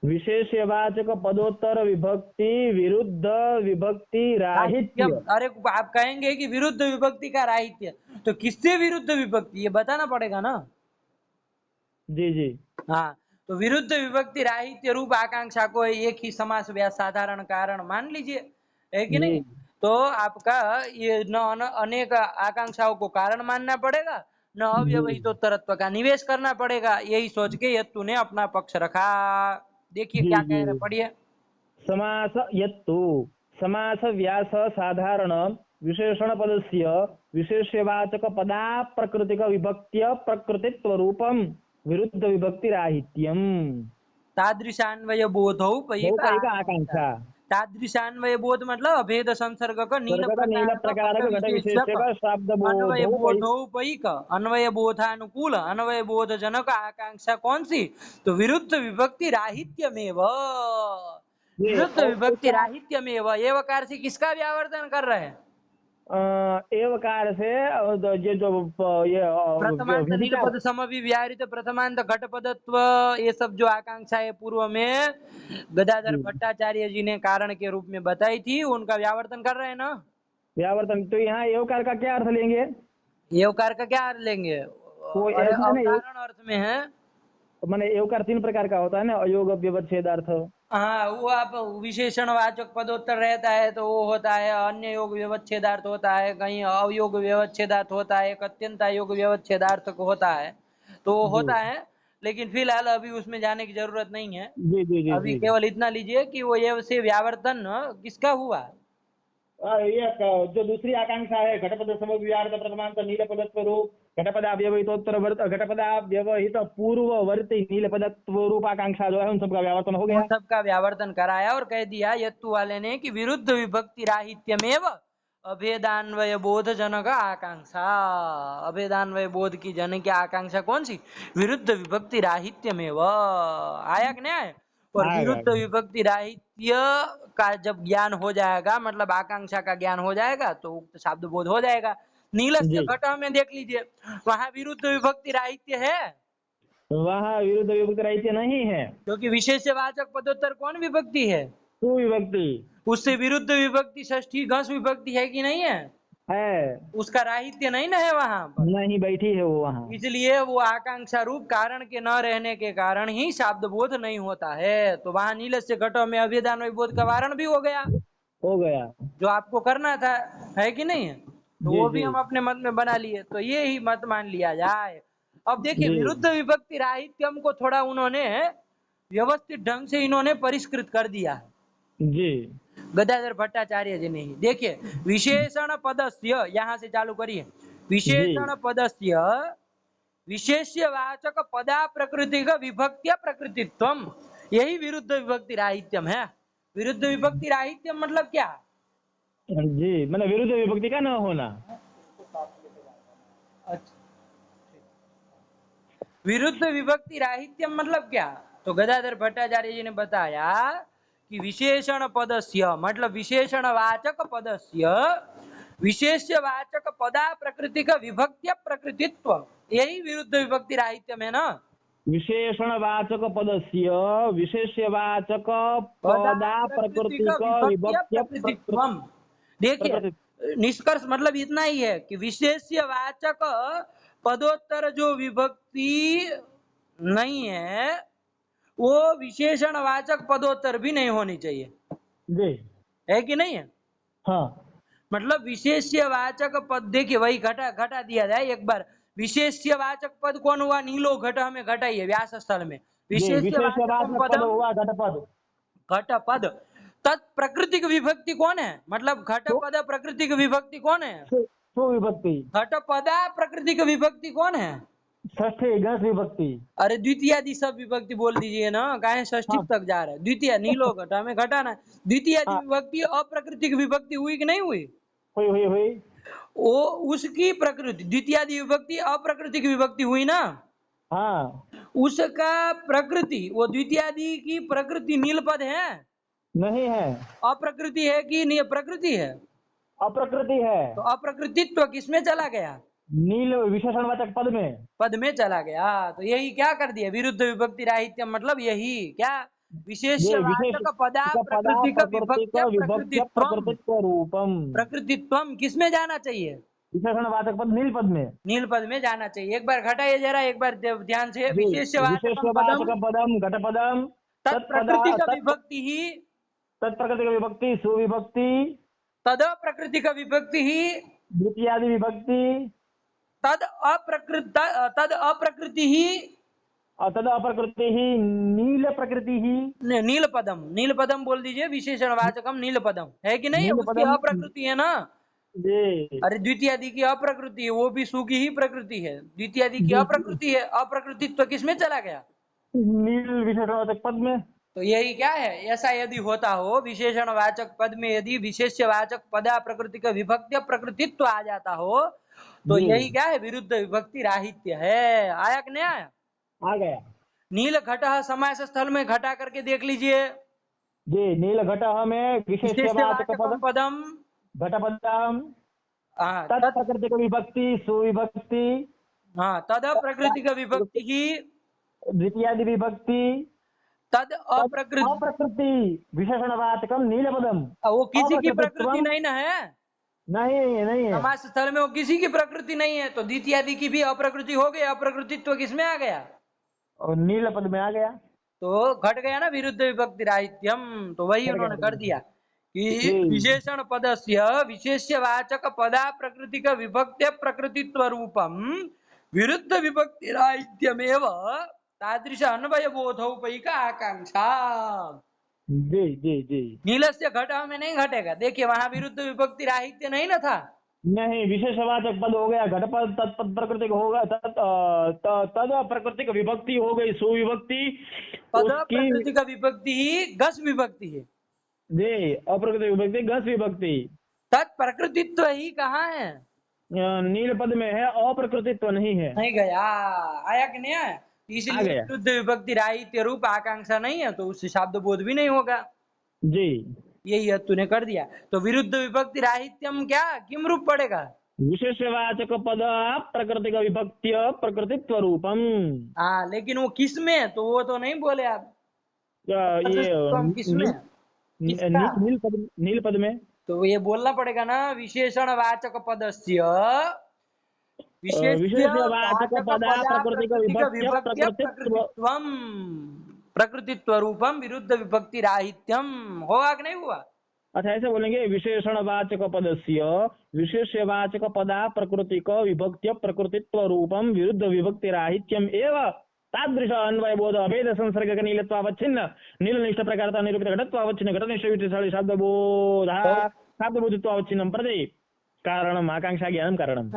विशेषवाचक पदोत्तर विभक्ति विरुद्ध विभक्ति राहित्य। अरे आप कहेंगे कि विरुद्ध विभक्ति का राहित्य, तो किससे विरुद्ध विभक्ति ये बताना पड़ेगा ना। जी जी। हाँ, तो विरुद्ध विभक्ति राहित्य रूप आकांक्षा को एक ही समास व्यास साधारण कारण मान लीजिए, है कि जी नहीं? तो आपका ये न अनेक आकांक्षाओं को कारण मानना पड़ेगा, न अव्यवहितोत्तरत्व का निवेश करना पड़ेगा, यही सोच के यत्तु ने अपना पक्ष रखा। देखिए जी क्या जी। कह रहे, पढ़िए। समास यत्तु समास व्यास साधारण विशेषण पदस्य विशेषवाचक पदा प्रकृतिक विभक्त्य प्रकृतित्व रूपम विरुद्ध विभक्ति राहित्यम। तादृशान्वय बोधौ बहुपैक आकांक्षा। तादृशान्वय बोध मतलब अभेद संसर्ग का नील सर्गत नील प्रकार प्रकार घट विशेषक शब्द अन्वय बोधौ बोधोपैक अन्वय बोधानुकूल अन्वय बोध जनक आकांक्षा कौन सी? तो विरुद्ध विभक्ति राहित्यमेव, विरुद्ध विभक्ति राहित्यमेव एवकार से किसका व्यावर्तन कर रहे हैं? एवकार से ये जो ये प्रथमांत नील विचार। पद समविव्याहृत प्रथमांत घट पदत्व, ये सब जो आकांक्षा है पूर्व में गदाधर भट्टाचार्य जी ने कारण के रूप में बताई थी, उनका व्यावर्तन कर रहे हैं ना। व्यावर्तन तो यहाँ एवकार का क्या अर्थ लेंगे? एवकार का क्या अर्थ लेंगे? वो अरे ऐसा है ना, अवधारण अर्थ में है। माने एवकार तीन प्रकार का होता है ना, अयोग व्यवच्छेदार्थ। हाँ, वो आप विशेषण वाचक पदोत्तर रहता है तो वो होता है अन्य योग व्यवच्छेदार्थ होता है, कहीं अवयोग व्यवच्छेदार्थ होता है, एक अत्यंत योग व्यवच्छेदार्थ होता है, तो वो जी होता है। लेकिन फिलहाल अभी उसमें जाने की जरूरत नहीं है, जी जी जी अभी जी। केवल इतना लीजिए कि वो ये से व्यावर्तन किसका हुआ। ये जो दूसरी आकांक्षा है घटपद समव्याहृत प्रथमांत नील पदत्व रूप घटपदा व्यवहितोत्तर घटपदा व्यवहित पूर्ववर्ती नील पदत्व रूप आकांक्षा जो है उन सबका व्यावर्तन हो गया। उन सबका व्यावर्तन कराया और कह दिया यत्तु वाले ने कि विरुद्ध विभक्ति राहित्यमेव अभेदान्वय बोध जनक आकांक्षा, अभेदान्वय बोध की जन की आकांक्षा कौन सी? विरुद्ध विभक्ति राहित्यमेव। आया कि नहीं आया? और विरुद्ध विभक्ति राहित्य का जब ज्ञान हो जाएगा, मतलब आकांक्षा का ज्ञान हो जाएगा, तो उक्त शब्द बोध हो जाएगा। नीलस्य जी। घट में देख लीजिए, वहां विरुद्ध विभक्ति राहित्य है, वहाँ विरुद्ध विभक्ति राहित्य नहीं है, क्योंकि विशेषवाचक पदोत्तर कौन विभक्ति है? सुविभक्ति उससे विरुद्ध विभक्ति षष्ठी घस विभक्ति है कि नहीं है? है। उसका राहित्य नहीं ना है वहां पर, नहीं बैठी है वो वहाँ। इसलिए वो आकांक्षा रूप कारण के न रहने के कारण ही शब्द बोध नहीं होता है। तो वहां नीलस्य घटों में अभेदान्वय बोध का वारण भी हो गया, हो गया। जो आपको करना था, है कि नहीं है? तो जी वो भी जी हम अपने मत में बना लिए, तो ये ही मत मान लिया जाए। अब देखिए जी विरुद्ध विभक्ति राहित्यम को थोड़ा उन्होंने व्यवस्थित ढंग से इन्होंने परिष्कृत कर दिया है जी गदाधर भट्टाचार्य जी ने ही। देखिए विशेषण पदस्य यहाँ से चालू करिए। जी विशेषण पदस्य विशेष्यवाचक पदा प्रकृति का विभक्त्य प्रकृतित्वम, यही विरुद्ध विभक्ति राहित्यम है। विरुद्ध विभक्ति राहित्यम मतलब क्या? जी, मतलब विरुद्ध विभक्ति का न होना। अच्छा, विरुद्ध विभक्ति राहित्यम मतलब क्या? तो गदाधर भट्टाचार्य जी ने बताया कि विशेषण पदस्य मतलब विशेषणवाचक पदस्य विशेष्यवाचक पदा प्रकृति का विभक्त्य प्रकृतित्व, यही विरुद्ध विभक्ति राहित्यम है ना। विशेषणवाचक पदस्य विशेष्यवाचक पदा पदा प्रकृति प्रकृति का का विभक्त्य विभक्त्य प्रकृतित्वम। देखिए प्रकृति। निष्कर्ष मतलब इतना ही है कि विशेष्यवाचक पदोत्तर जो विभक्ति नहीं है वो विशेषणवाचक पदोत्तर भी नहीं होनी चाहिए, जी है कि नहीं है? हाँ मतलब विशेष्यवाचक पद, देखिए वही घटा घटा दिया जाए एक बार। विशेष्यवाचक पद कौन हुआ? नीलो घट हमें घटाइए व्यास स्थल में। जी, विशेष्यवाचकम विशेष्यवाचक पद पदम हुआ घटपद। घट पद। तत्प्रकृतिक विभक्ति कौन है? मतलब घट सु पद प्रकृतिक विभक्ति कौन है? सु- सुविभक्ति। घट पदा प्रकृतिक विभक्ति कौन है? षष्ठी गण विभक्ति। अरे द्वितीयादि सब विभक्ति बोल दीजिए ना, काहे षष्ठी हाँ तक जा रहा है? द्वितीय नीलो घट हमें घटाना है। द्वितीयादि हाँ, विभक्ति अप्राकृतिक विभक्ति हुई कि नहीं हुई? हुई। वो उसकी प्रकृति द्वितीयादि विभक्ति अप्राकृतिक विभक्ति हुई ना। हाँ उसका प्रकृति, वो द्वितीयादि की प्रकृति नील पद है? नहीं है, अप्रकृति है कि प्रकृति है? अप्रकृति है। तो अप्रकृतित्व किसमें चला गया? नील विशेषणवाचक पद में। पद में चला गया। तो यही क्या कर दिया विरुद्ध विभक्ति राहित्य, मतलब यही क्या? ये विशेष विशेष्यवाचक पदा का पदा प्रकृति का प्रकृति का विभक्त्य विभक्त्य प्रकृतित्वम। प्रकृतित्व रूपम। प्रकृतित्वम किसमें जाना चाहिए? विशेषणवाचक पद नील पद में। नील पद में जाना चाहिए। एक बार घटाइए जरा, एक बार ध्यान से। जी, विशेष्यवाचकम पदम विशेषवाचक पदम घटपदम तत्पदा तत्प्रकृति का विभक्ति ही तत्प्रकृति का विभक्ति सुविभक्ति तद प्रकृति का विभक्ति ही द्वितीयादि विभक्ति तद अप्रकृति ही और तद अप्रकृति ही नील प्रकृति ही नील पदम। नील पदम बोल दीजिए विशेषणवाचकम नील पदम, है कि नहीं है? नील उसकी पदम। अप्रकृति है ना। जी अरे द्वितीयादि की अप्रकृति है, वो भी सु की ही प्रकृति है। द्वितीयादि की जी, अप्रकृति है, अप्रकृतित्व किसमें चला गया? नील विशेषणवाचक पद में। तो यही क्या है? ऐसा यदि होता हो विशेषणवाचक पद में यदि विशेष्यवाचक पदा प्रकृति का विभक्त्य प्रकृतित्व आ जाता हो तो जी यही क्या है? विरुद्ध विभक्ति राहित्य है। आया कि नहीं आया? आ गया। नील घट समास स्थल में घटा करके देख लीजिए। जी नील घट में विशेषवाचक विशेष्यवाचकम पद पदम घटपदम हाँ तत्प्रकृति का विभक्ति सुविभक्ति हाँ तद प्रकृति का विभक्ति ही द्वितीयादि विभक्ति तद तद अप्रकृति। अप्रकृति विशेषणवाचकम नीलपदम। वो किसी की प्रकृति अप्रकृतित्वम नहीं ना है। नहीं है। समास स्थल में वो किसी की प्रकृति नहीं है, तो द्वितीयादि की भी अप्रकृति हो गई। अप्रकृतित्व किसमें आ गया? और नील पद में आ गया। तो घट गया ना विरुद्ध विभक्ति राहित्यम। तो वही घट उन्होंने कर दिया कि जी विशेषण पदस्य विशेष्यवाचक पदा प्रकृति का विभक्त्य प्रकृतित्व रूपम विरुद्ध विभक्ति राहित्यमेव तादृश अन्वय बोधोपैक आकांक्षा। जी नीलस्य घट में नहीं घटेगा। देखिए वहां विरुद्ध विभक्ति राहित्य नहीं ना था। नहीं, विशेषवाचक पद हो गया घटपद, तत्पद प्रकृति हो गया, तद प्रकृति विभक्ति हो गई सुविभक्ति। पद उसकी प्रकृति का विभक्ति ही गस विभक्ति है। जी अप्रकृति विभक्ति गस विभक्ति। तत्प्रकृतित्व ही कहाँ है? नील पद में है, अप्रकृतित्व नहीं है। नहीं गया। आया कि नहीं आया? आ इसलिए गया। विरुद्ध विभक्ति राहित्य रूप आकांक्षा नहीं है, तो उससे शब्द बोध भी नहीं होगा। जी यही तूने कर दिया। तो विरुद्ध विभक्ति राहित्यम क्या किम रूप पड़ेगा? विशेषवाचक पद प्रकृति का विभक्त्य प्रकृतित्व रूपम। हाँ लेकिन वो किस में? तो वो तो नहीं बोले आप। ये किस में? किसका? नील पद में। तो ये बोलना पड़ेगा ना विशेषणवाचक पदस्य विशेषवाचक पदा प्रकृति का विभक्त्य विभक्त्य प्रकृतित्व। प्रकृतित्व रूपम विरुद्ध विभक्ति राहित्यम। होगा कि नहीं हुआ? अच्छा ऐसे बोलेंगे विशेषणवाचक पदस्य विशेष्यवाचक पदा प्रकृतिक विभक्त्य प्रकृतित्व रूपम विरुद्ध विभक्तिराहित्यम एव तादृश अन्वय बोध अभेद संसर्ग नीलत्वावच्छिन्न नीलनिष्ठ प्रकारता निरूपित घटत्वावच्छिन्न घटनिष्ठ विशेषण शब्द बोधा शब्द बोधित्वावच्छिन्नम प्रति कारणम आकांक्षा ज्ञानम कारणम।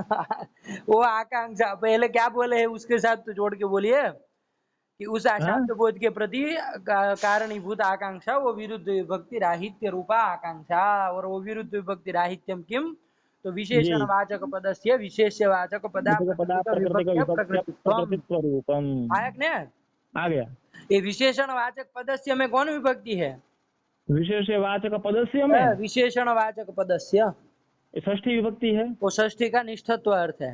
वो आकांक्षा पहले क्या बोले है उसके साथ तो जोड़ के बोलिए कि उस हाँ शाब्द बोध के प्रति कारणीभूत आकांक्षा वो विरुद्ध विभक्ति राहित्य रूपा आकांक्षा और वो विरुद्ध विभक्ति राहित्यम किम तो विशेषण जी वाचक पदस्य विशेष्यवाचक पदा पदा प्रकृतिक प्रकृतिक विभक्त्य विभक्त्य प्रकृतित्वम। प्रकृतित्व रूपम आया कि नहीं? आ गया। ये विशेषण वाचक पदस्य में कौन विभक्ति है? विशेष्यवाचक पदस्य में विशेषण वाचक पदस्य षष्ठी विभक्ति है। वो षष्ठी का निष्ठत्व अर्थ है।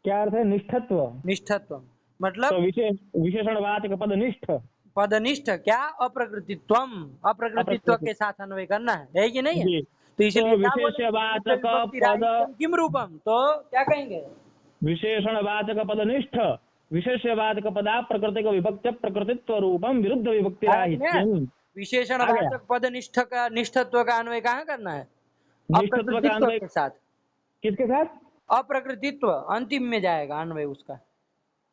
क्या अर्थ है निष्ठत्व? निष्ठत्व तो मतलब विशेषणवाचक पदनिष्ठ पदनिष्ठ क्या अप्रकृतित्वम अप्रकृतित्व अप्रकृति के साथ अन्वय करना है कि नहीं है? जी। तो तो इसलिए क्या बोले विशेषवाचक विभक्ति पद राहित्यम किम रूपम तो क्या कहेंगे? विशेषणवाचक पदनिष्ठ विशेषवाचक पदा प्रकृतिक विभक्त्य प्रकृतित्व रूपम विरुद्ध विभक्तिराहित्यम। विशेषण आ गया। वाचक पद निष्ठ का निष्ठत्व का अन्वय कहाँ करना है? निष्ठत्व का अप्रकृतित्व अन्वय के साथ। किसके साथ? अप्रकृतित्व अंतिम में जाएगा अन्वय उसका।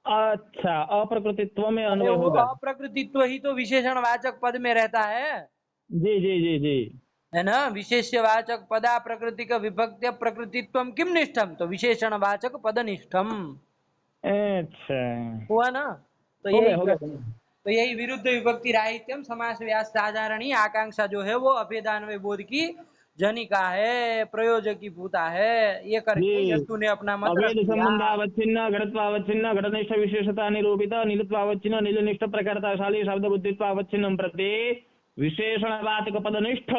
अच्छा अप्रकृतित्व में अरे अन्वय वो होगा। अप्रकृतित्व ही तो विशेषण वाचक पद में रहता है जी जी जी जी ना? विशेष्यवाचक पदा प्रकृति का विभक्त्य प्रकृतित्व किम निष्ठम तो विशेषण वाचक पद निष्ठम अच्छा हुआ ना? तो हो यही गया हो कहते गया। हैं। तो यही विरुद्ध विभक्ति राहित्यम समास व्यास साधारणी आकांक्षा जो है वो अभेदान्वय बोध की जनिका है प्रयोजकी भूता है ये करके जी यद्दू ने अपना मत रख अवेद दिया। संबंधावच्छिन्न घटत्वावच्छिन्न घटनिष्ठ विशेषता निरूपित नीलत्वावच्छिन्न नीलनिष्ठ प्रकारताशाली शब्द बुद्धित्वावच्छिन्नं प्रति विशेषणवाचक पदनिष्ठ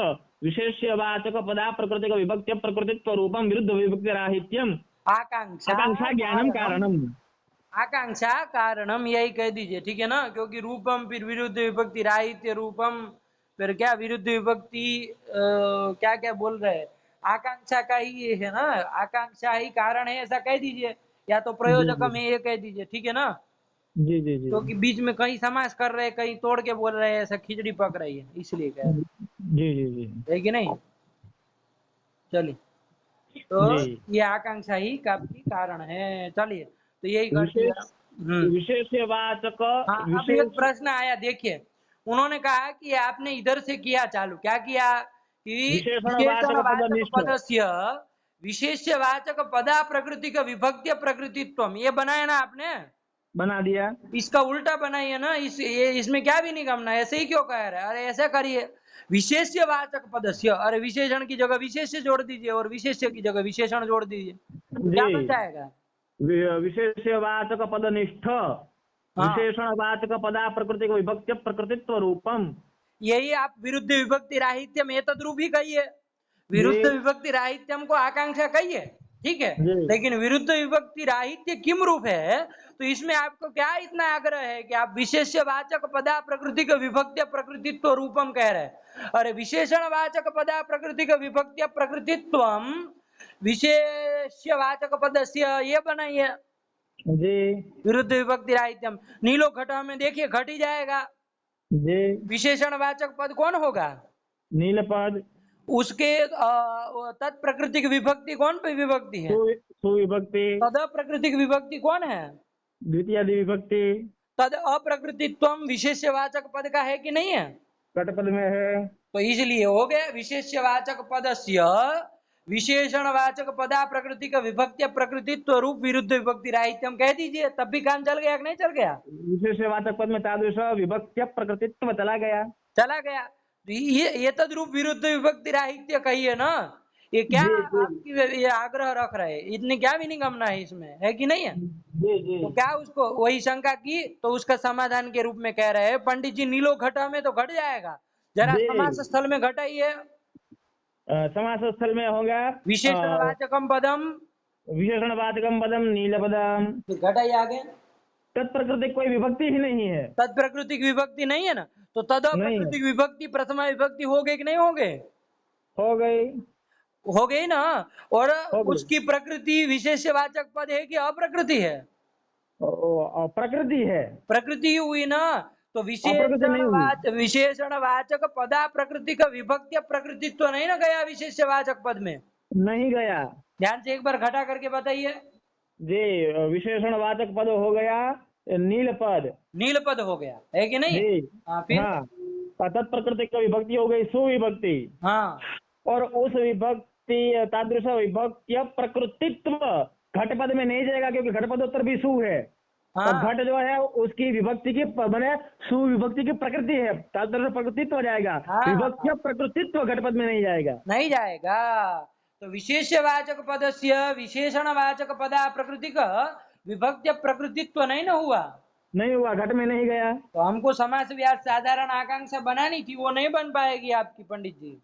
विशेष्यवाचक पदा प्रकृतिक विभक्त्य प्रकृतित्व रूपम विरुद्ध विभक्तिराहित्यम आकांक्षा आकांक्षा ज्ञानम कारणम। आकांक्षा कारणम यही कह दीजिए ठीक है ना? क्योंकि रूपम फिर विरुद्ध विभक्ति राहित्य रूपम फिर क्या विरुद्ध विभक्ति क्या क्या बोल रहे हैं आकांक्षा का ही ये है ना? आकांक्षा ही कारण है ऐसा कह दीजिए या तो जी प्रयोजक जी में ये कह दीजिए ठीक है ना? जी जी जी क्योंकि बीच में कहीं समास कर रहे हैं कहीं तोड़ के बोल रहे हैं ऐसा खिचड़ी पक रही है इसलिए कह रहे जी जी जी हैं। है कि नहीं? चलिए तो जी ये आकांक्षा ही आपकी कारण है। चलिए तो यही कर दिया। विशेष विशेष्यवाचक हाँ अब एक विशेष प्रश्न आया देखिए उन्होंने कहा कि आपने इधर से किया चालू क्या किया कि विशेषण विशेषणवाचक वाचक पदनिष्ठ पदस्य विशेष्यवाचक पदा प्रकृति का विभक्त्य प्रकृतित्वम ये बनाया ना आपने? बना दिया। इसका उल्टा बनाइए ना इसमें क्या भी नहीं करना ऐसे ही क्यों कह रहे हैं? अरे ऐसा करिए विशेष्यवाचक पदस्य अरे विशेषण की जगह विशेष्य जोड़ दीजिए और विशेष्य की जगह विशेषण जोड़ दीजिए तो क्या बन जी जाएगा? विशेष्यवाचक पदनिष्ठ हाँ विशेषणवाचक पदा प्रकृतिक विभक्त्य प्रकृतित्व रूपम। यही आप विरुद्ध विभक्ति राहित्यम एतद्रूप ही कहिए। जी विरुद्ध विभक्ति राहित्यम को आकांक्षा कहिए ठीक है जी लेकिन विरुद्ध विभक्ति राहित्य किम रूप है तो इसमें आपको क्या इतना आग्रह है कि आप विशेष्यवाचक पदा प्रकृति का विभक्त्य प्रकृतित्व रूपम कह रहे हैं? अरे विशेषणवाचक पदा प्रकृति का विभक्त्य प्रकृतित्वम विशेष्यवाचक पदस्य ये बनाइए जी विरुद्ध विभक्ति राहित्यम। नीलो घट में देखिए घट ही जाएगा। जी विशेषणवाचक पद कौन होगा? नीलपद उसके तत्प्रकृतिक विभक्ति कौन पे विभक्ति है? सुविभक्ति तद अप्रकृतिक विभक्ति कौन है? द्वितीय विभक्ति तद अप्रकृतित्वम विशेष्यवाचक पद का है कि नहीं है? कटपद में है। तो इसलिए हो गया विशेष्यवाचक पदस्य विशेषणवाचक पदा प्रकृति का विभक्त्य प्रकृतित्व रूप विरुद्ध विभक्ति राहित्यम कह दीजिए तब भी काम चल गया कि नहीं चल गया? विशेषवाचक पद में तादृश विभक्त्य प्रकृतित्व चला गया। चला गया। तो ये तद्रूप विरुद्ध विभक्ति राहित्य कहिए ना? ये क्या जी जी आपकी ये आग्रह रख रहे हैं इतने क्या भी नहीं गमना है इसमें है कि नहीं है? जी जी तो क्या उसको वही शंका की तो उसका समाधान के रूप में कह रहे हैं पंडित जी नीलो घटा में तो घट जाएगा जरा जी समास स्थल में घटाइए समास स्थल में होगा विशेषणवाचकम पदम विशेषणवाचकम पदम नीलपदम। घटाइए आगे तत्प्रकृति कोई विभक्ति ही नहीं है। तत्प्रकृतिक विभक्ति नहीं है ना? तो तद नहीं है। अप्रकृतिक विभक्ति प्रथमा विभक्ति हो गए कि नहीं हो गए? हो गई हो गई ना? और हो गई। उसकी प्रकृति विशेषवाचक पद है कि अप्रकृति है? प्रकृति है। प्रकृति ही हुई ना? तो अप्रकृति नहीं हुई। विशेषणवाचक पदा प्रकृति का विभक्ति प्रकृतित्व नहीं ना गया विशेषवाचक पद में। नहीं गया ध्यान से एक बार घटा करके बताइए। जी। विशेषणवाचक पद हो गया नील पद। नील पद हो गया है कि नहीं। जी हाँ फिर। हाँ। तत्प्रकृति का विभक्ति हो गई सुविभक्ति। हाँ और उस विभक्ति तादृश विभक्ति प्रकृतित्व घट पद में नहीं जाएगा, क्योंकि घट पदोत्तर भी सु है। तो हाँ घट जो है उसकी विभक्ति की मैंने सुविभक्ति की प्रकृति है, तादृश प्रकृतित्व हो जाएगा। हाँ विभक्ति प्रकृतित्व घट पद में नहीं जाएगा। नहीं जाएगा। तो विशेषवाचक पदस्य विशेषणवाचक पदा प्रकृति का विभक्ति प्रकृतित्व नहीं ना हुआ। नहीं हुआ, घट में नहीं गया। तो हमको समास व्यास साधारण आकांक्षा बनानी थी, वो नहीं बन पाएगी आपकी पंडित जी।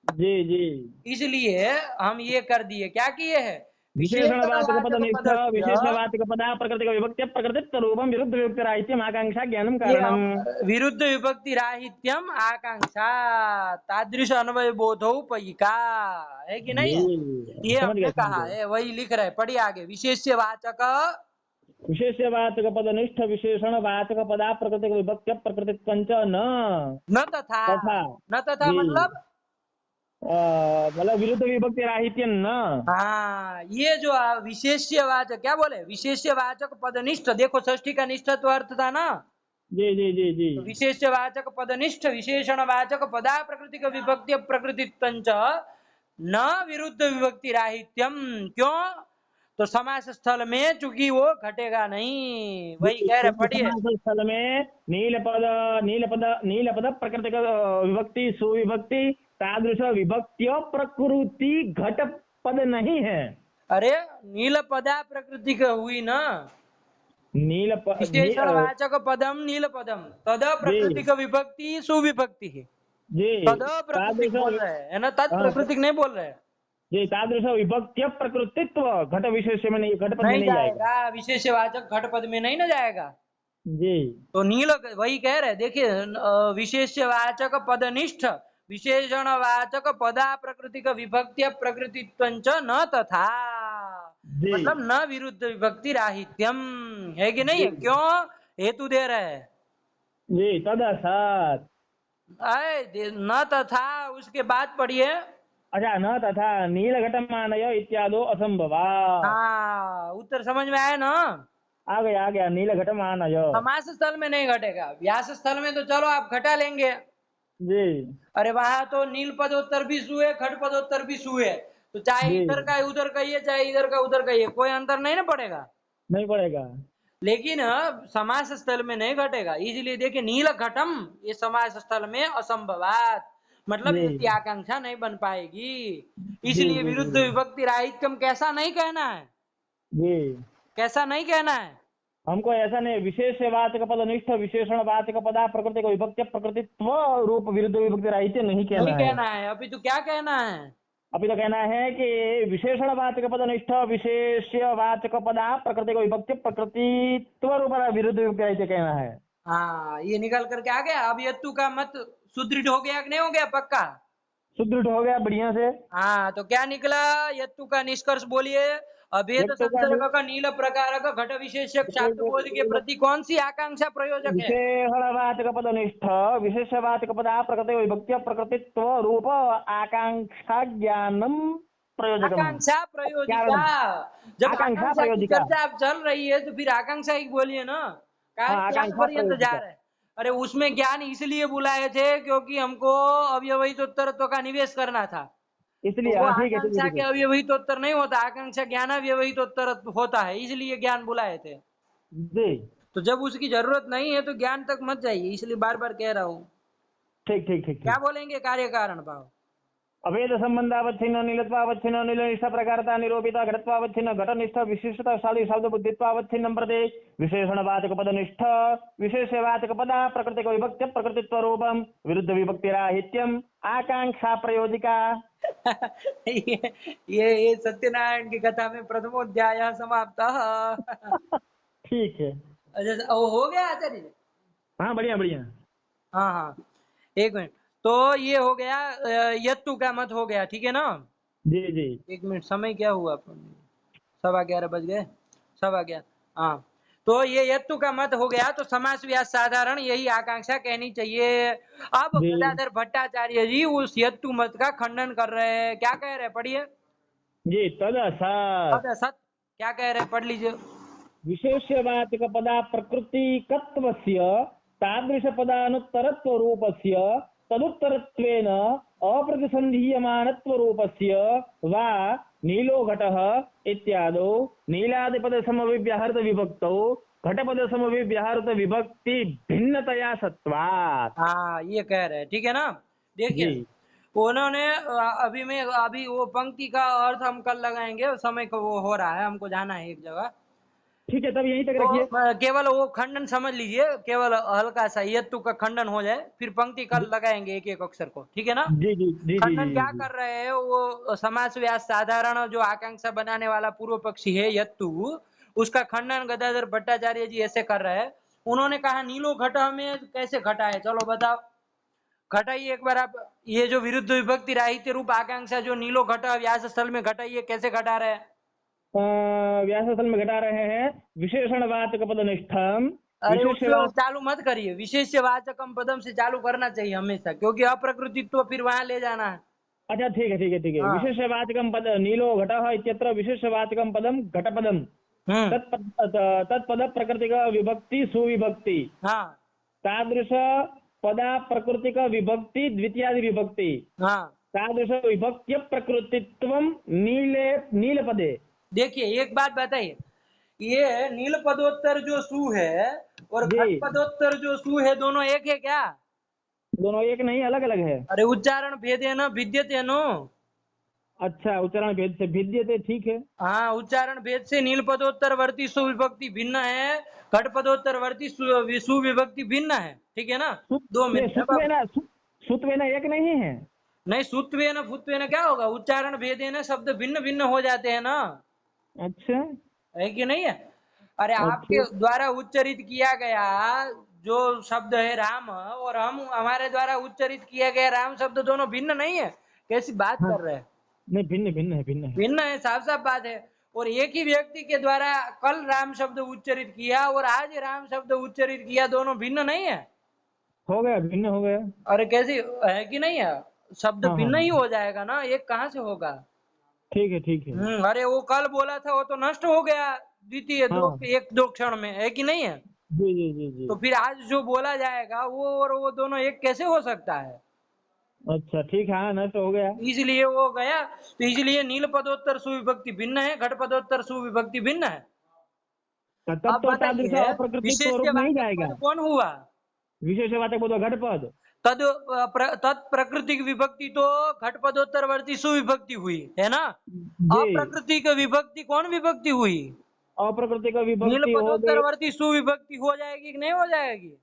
जी जी। इसलिए हम ये कर दिए, क्या किए हैं, विशेषणवाचक पदनिष्ठ पदस्य विशेषवाचक पदा प्रकृति का विभक्ति प्रकृतित्व रूपम विरुद्ध विभक्ति राहित्यम आकांक्षा ज्ञानम कारणम। विरुद्ध विभक्ति राहित्यम आकांक्षा तादृश अन्वय बोधो उपयिका है कि नहीं है। ये समझ हमने गए कहा है, वही लिख रहे हैं। पढ़िए आगे। विशेष्यवाचक विशेषवाचक पदनिष्ठ विशेषणवाचक पदा प्रकृति का विभक्ति प्रकृतित्व न तथा तथा। न तथा जी। मतलब मतलब विरुद्ध विभक्ति राहित्यम न। हाँ, ये जो विशेष्यवाचक क्या बोले, विशेष्यवाचक पदनिष्ठ, देखो षष्ठी का निष्ठत्व अर्थ था ना। जी जी जी जी। तो विशेष्यवाचक पदनिष्ठ विशेषणवाचक पदा प्रकृति का विभक्ति प्रकृतित्वंच न विरुद्ध विभक्ति राहित्यम। क्यों, तो समास स्थल में चूंकि वो घटेगा नहीं, वही कह रहे। पढ़िए। समास स्थल में नील पद प्रकृति का विभक्ति सुविभक्ति तादृश विभक्ति प्रकृति घट पद नहीं है। अरे नील पदा प्रकृति का हुई ना, नील विशेषणवाचक पदम नील पदम तद प्रकृति का विभक्ति सुविभक्ति है। जी तद प्रकृति बोल रहे है ना, तत् प्रकृति नहीं बोल रहे। जी तादृश विभक्ति प्रकृतित्व घट विशेष में नहीं, घट पद में नहीं नहीं जाएगा। जाएगा, विशेषवाचक घट पद में नहीं ना जाएगा। जी। तो नील वही कह रहे, देखिए विशेषवाचक पदनिष्ठ विशेषणवाचक पदा प्रकृति का विभक्ति प्रकृतित्वंच न तथा, जी मतलब न विरुद्ध विभक्ति राहित्यम है कि नहीं है। क्यों, हेतु दे रहे हैं। जी तदसत। न तथा उसके बाद पढ़िए। अच्छा न तथा नील घटमानय इत्यादो असंभवा। हाँ, उत्तर समझ में आया ना। आ गया नील घटमानय। समास स्थल में नहीं घटेगा, व्यास स्थल में तो चलो आप घटा लेंगे। जी अरे वहां तो नील पदोत्तर भी सु है, खट पदोत्तर भी सु है, तो चाहे जी। इधर का उधर कहिए, चाहे इधर का उधर कहिए, कोई अंतर नहीं ना पड़ेगा। नहीं पड़ेगा। लेकिन समास स्थल में नहीं घटेगा, इसलिए देखिए नील घटम ये समास स्थल में असंभवात, मतलब जी इसकी आकांक्षा नहीं बन पाएगी। जी इसलिए जी विरुद्ध जी विभक्ति राहित्यम कैसा नहीं कहना है, जी। कैसा नहीं कहना है। हमको ऐसा नहीं, विशेषवाचक पदनिष्ठ विशेषणवाचक पदा प्रकृति का विभक्ति प्रकृतित्व रूप विरुद्ध विभक्ति राहित्य नहीं नहीं कहना है। कहना है, अभी तो क्या कहना है, अभी तो कहना है कि विशेषणवाचक पदनिष्ठ विशेषवाचक पदा प्रकृति का विभक्ति प्रकृतित्व रूप विरुद्ध विभक्ति राहित्य कहना है। हाँ ये निकल करके आ गया। अब यत्तु का मत सुदृढ़ हो गया कि नहीं हो गया, पक्का। सुदृढ़ हो गया बढ़िया से। हाँ तो क्या निकला यत्तु का निष्कर्ष बोलिए। अभेद यत्तु का संसर्ग का नील प्रकार का घट विशेषक शाब्दबोध के प्रति कौन सी आकांक्षा प्रयोजक है। विशेषणवाचक पदनिष्ठ विशेषवाचक पदा प्रकृति विभक्ति प्रकृतित्व रूप आकांक्षा ज्ञानम प्रयोजक। आकांक्षा प्रयोजिका, जब आकांक्षा आकांक्षा की प्रयोजिका। चर्चा आप चल रही है तो फिर आकांक्षा ही बोलिए ना। हाँ क्या आकांक्षा पर्यंत जा प्रयोजिका। रहे हैं। अरे उसमें ज्ञान इसलिए बुलाए थे क्योंकि हमको अव्यवहितोत्तरत्व का निवेश करना था। तो इसलिए वो हाँ ठीक है ठीक है आकांक्षा ठीक के है। अव्यवहितोत्तर नहीं होता, आकांक्षा ज्ञानाव्यवहितोत्तर होता है, इसलिए ज्ञान बुलाए थे। जी तो जब उसकी जरूरत नहीं है तो ज्ञान तक मत जाइए, इसलिए बार बार कह रहा हूँ। ठीक ठीक ठीक क्या ठीक। बोलेंगे कार्य कारण भाव। अभेद संबंधावच्छिन्न नीलत्वावच्छिन्न नीलनिष्ठ प्रकारता निरूपिता घटत्वावच्छिन्न घटनिष्ठ विशिष्टता शाली शब्द बुद्धित्वावच्छिन्न प्रति विशेषणवाचक पदनिष्ठ विशेषवाचक पदा प्रकृति को विभक्ति प्रकृतित्व रूपम विरुद्ध विभक्ति राहित्यम आकांक्षा प्रयोजिका। ये सत्यनारायण की कथा में प्रथमोध्याय समाप्त। ठीक है। अच्छा हो गया आचार्य जी। हाँ बढ़िया बढ़िया। हाँ हाँ, एक मिनट। तो ये हो गया, यत्तु का मत हो गया, ठीक है ना। जी जी। एक मिनट, समय क्या हुआ, 11:15 बज गए, 11:15। हाँ तो ये यत्तु का मत हो गया, तो समास व्यास साधारण यही आकांक्षा कहनी चाहिए। अब जी गदाधर भट्टाचार्य जी उस यत्तु मत का खंडन कर रहे हैं। क्या कह रहे हैं, पढ़िए। जी तद असत सत क्या कह रहे हैं, पढ़ लीजिए। विशेष्यवाचक पदा प्रकृतिकत्वस्य तादृश पदानुत्तरत्व रूपस्य तदुत्तरत्वेन अप्रतिसन्धीयमानत्व रूपस्य वा नीलो घटः इत्यादौ नीलादिपद समव्यवहारित विभक्तौ घटपद समव्यवहारित विभक्ति भिन्नतया सत्वात्। हाँ, ये कह रहे हैं, ठीक है ना। देखिए, जी उन्होंने अभी वो पंक्ति का अर्थ हम कल लगाएंगे, समय को वो हो रहा है, हमको जाना है एक जगह। ठीक है, तब यहीं तक तो रखिए। केवल वो खंडन समझ लीजिए, केवल हल्का सा यत्तु का खंडन हो जाए, फिर पंक्ति कल लगाएंगे एक एक अक्षर को, ठीक है ना। जी जी जी जी जी खंडन क्या जी कर रहे हैं, वो समास व्यास साधारण जो आकांक्षा बनाने वाला पूर्व पक्षी है यत्तु, उसका खंडन गदाधर भट्टाचार्य जी ऐसे कर रहे हैं। उन्होंने कहा नीलो घट में कैसे घटा है, चलो बताओ, घटाइए एक बार आप। ये जो विरुद्ध विभक्ति राहित्य रूप आकांक्षा जो नीलो घट व्यास स्थल में घटाइए, कैसे घटा रहे हैं। व्यासस्थल में घटा रहे हैं विशेषणवाचक पदनिष्ठम अरे उससे विशेषवाच। चालू मत करिए, विशेष्यवाचकम पदम से चालू करना चाहिए हमेशा, क्योंकि अप्रकृतित्व फिर वहां ले जाना है। अच्छा ठीक है ठीक है ठीक है। हाँ। विशेषवाचकम पद नीलो घटः इत्यत्र विशेषवाचकम पदम घटपदम हम्म। तत्पद प्रकृतिक विभक्ति सुविभक्ति हाँ। तादृश पदा प्रकृतिक विभक्ति द्वितीयादि विभक्ति हाँ, तादृश विभक्त्य प्रकृतित्वम नीले नील पदे। देखिए एक बात बताइए, ये नील पदोत्तर जो सु है और जी घट पदोत्तर जो सु है, दोनों एक है क्या। दोनों एक नहीं अलग अलग है। अरे उच्चारण भेद है ना, विद्यते नो। अच्छा उच्चारण भेद से भिद्यते ठीक है। हाँ, उच्चारण भेद से नील पदोत्तर वर्ती सुविभक्ति भिन्न है, घट पदोत्तर वर्ती सुविभक्ति भिन्न है, ठीक है ना। दो मिनट है बाबू। सुत्वेन एक नहीं है। नहीं, सुत्वेन फुत्वेन क्या होगा, उच्चारण भेदेन शब्द भिन्न भिन्न हो जाते हैं ना, अच्छा है कि नहीं है। अरे अच्छा आपके द्वारा उच्चरित किया गया जो शब्द है राम, और हम हमारे द्वारा उच्चरित किया गया राम शब्द दोनों भिन्न नहीं है, कैसी बात हाँ कर रहे हैं। नहीं भिन्न भिन्न है भिन्न है। भिन्न है, साफ साफ बात है। और एक ही व्यक्ति के द्वारा कल राम शब्द उच्चरित किया और आज राम शब्द उच्चरित किया, दोनों भिन्न नहीं है। हो गया भिन्न हो गया। अरे कैसी है कि नहीं है, शब्द हाँ हाँ भिन्न ही हाँ हो जाएगा ना, एक कहाँ से होगा। ठीक है ठीक है। अरे वो कल बोला था वो तो नष्ट हो गया द्वितीय दो हाँ एक दो क्षण में, है कि नहीं है। जी जी जी जी। तो फिर आज जो बोला जाएगा वो और वो दोनों एक कैसे हो सकता है। अच्छा ठीक है हाँ नष्ट हो गया। इसलिए वो गया, तो इसलिए नील पदोत्तर सुविभक्ति भिन्न है, घट पदोत्तर सुविभक्ति भिन्न है। तब अब तो तादृश बताइए, अप्रकृतित्व रूप नहीं विशेष्यवाचक जाएगा। पद कौन हुआ। विशेषवाचक बोलो घट पद। तद तत्प्रकृतिक विभक्ति तो घट पदोत्तरवर्ती सुविभक्ति हुई है ना। जी अप्रकृतिक विभक्ति कौन विभक्ति हुई, अप्रकृतिक नील विभक्ति हो गई। पदोत्तरवर्ती सुविभक्ति हो जाएगी कि नहीं हो जाएगी।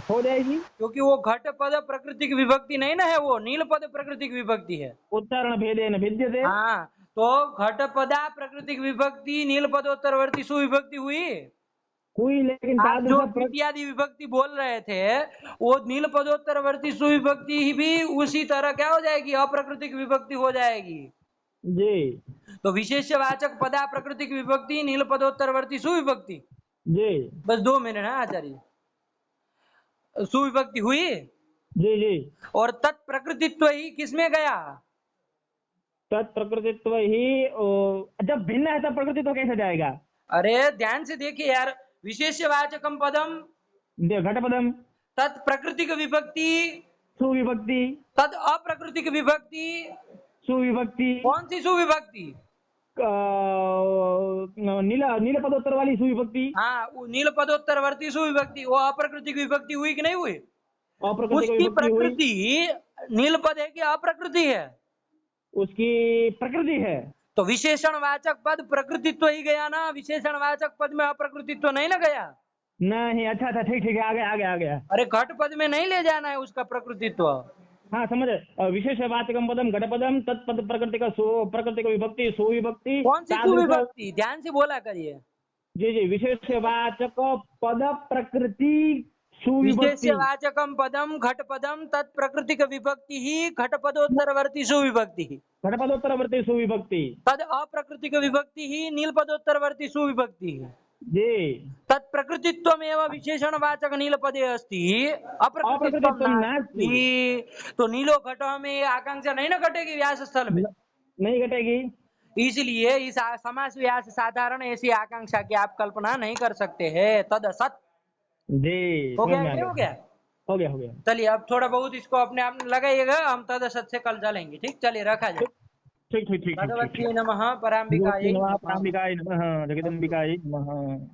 हो जाएगी। क्योंकि वो घट पद प्राकृतिक विभक्ति नहीं ना है, वो नील पद प्राकृतिक विभक्ति है। उच्चारण भेदेन भिद्यते। हाँ, तो घट पदा प्राकृतिक विभक्ति नील पदोत्तरवर्ती सुविभक्ति हुई। हुई लेकिन आप जो तादृश द्वितीयादि विभक्ति बोल रहे थे, वो नील पदोत्तरवर्ती सुविभक्ति भी उसी तरह क्या हो जाएगी, अप्राकृतिक विभक्ति हो जाएगी। जी तो विशेषवाचक पदा प्राकृतिक विभक्ति नील पदोत्तरवर्ती सुविभक्ति। जी बस 2 मिनट है आचार्य। सुविभक्ति हुई जी जी। और तत्प्रकृतित्व ही किसमें गया। तत्प्रकृतित्व ही जब भिन्न है तब प्रकृतित्व कैसे जाएगा। अरे ध्यान से देखिए यार, विशेषवाचकम पदम घटपदम तत्प्रकृतिक विभक्ति, सुविभक्ति तद अप्राकृतिक विभक्ति, सुविभक्ति कौन सी सुविभक्ति। नीला नील पदोत्तर वाली सुविभक्ति। हाँ, वो नील पदोत्तरवर्ती सुविभक्ति, वो अप्राकृतिक विभक्ति हुई कि नहीं हुई। अप्रकृतिक उसकी विभक्ति हुई। प्रकृति नील पद है कि अप्रकृति है। उसकी प्रकृति है। तो विशेषणवाचक पद प्रकृतित्व ही गया ना, विशेषणवाचक पद में अप्रकृतित्व नहीं ना गया। नहीं अच्छा अच्छा ठीक ठीक है आ गया आ गया आ गया। अरे घट पद में नहीं ले जाना है उसका प्रकृतित्व। हाँ समझ। विशेषवाचकम पदम घटपदम तत्पद प्रकृति का प्रकृति विभक्ति सुविभक्ति कौन सी सुविभक्ति, ध्यान से बोला करिए। जी जी विशेषवाचक पद प्रकृति सुविभक्ति। विशेषवाचकम पदम घट पदम तत्प्रकृतिक विभक्ति ही घट पदोत्तरवर्ती सुविभक्ति, घटपदोत्तरवर्ती सुविभक्ति। तद अप्राकृतिक विभक्ति ही नील पदोत्तरवर्ती सुविभक्ति। जी तत् प्रकृतित्वमेव विशेषणवाचक नीलपदे अस्ति, अप्रकृतित्वं अप्रकृतित्वं नास्ति। नास्ति, तो नीलो घटः में आकांक्षा नहीं ना घटेगी व्यास स्थल में। नहीं घटेगी। इसलिए इस समास व्यास साधारण ऐसी आकांक्षा की आप कल्पना नहीं कर सकते हैं। तद असत जी हो समझ गया में आ क्या? गया। हो गया। हो गया हो गया। चलिए अब थोड़ा बहुत इसको अपने आप में लगाइएगा, हम तद असत से कल चलेंगे। ठीक, चलिए रखा जाए। ठीक ठीक ठीक ठीक ठीक ठीक। भगवती नमः, पराम्बिकायै भगवती नमः, नमः। प्राम्बिकाय नमः, जगदम्बिकाय नमः।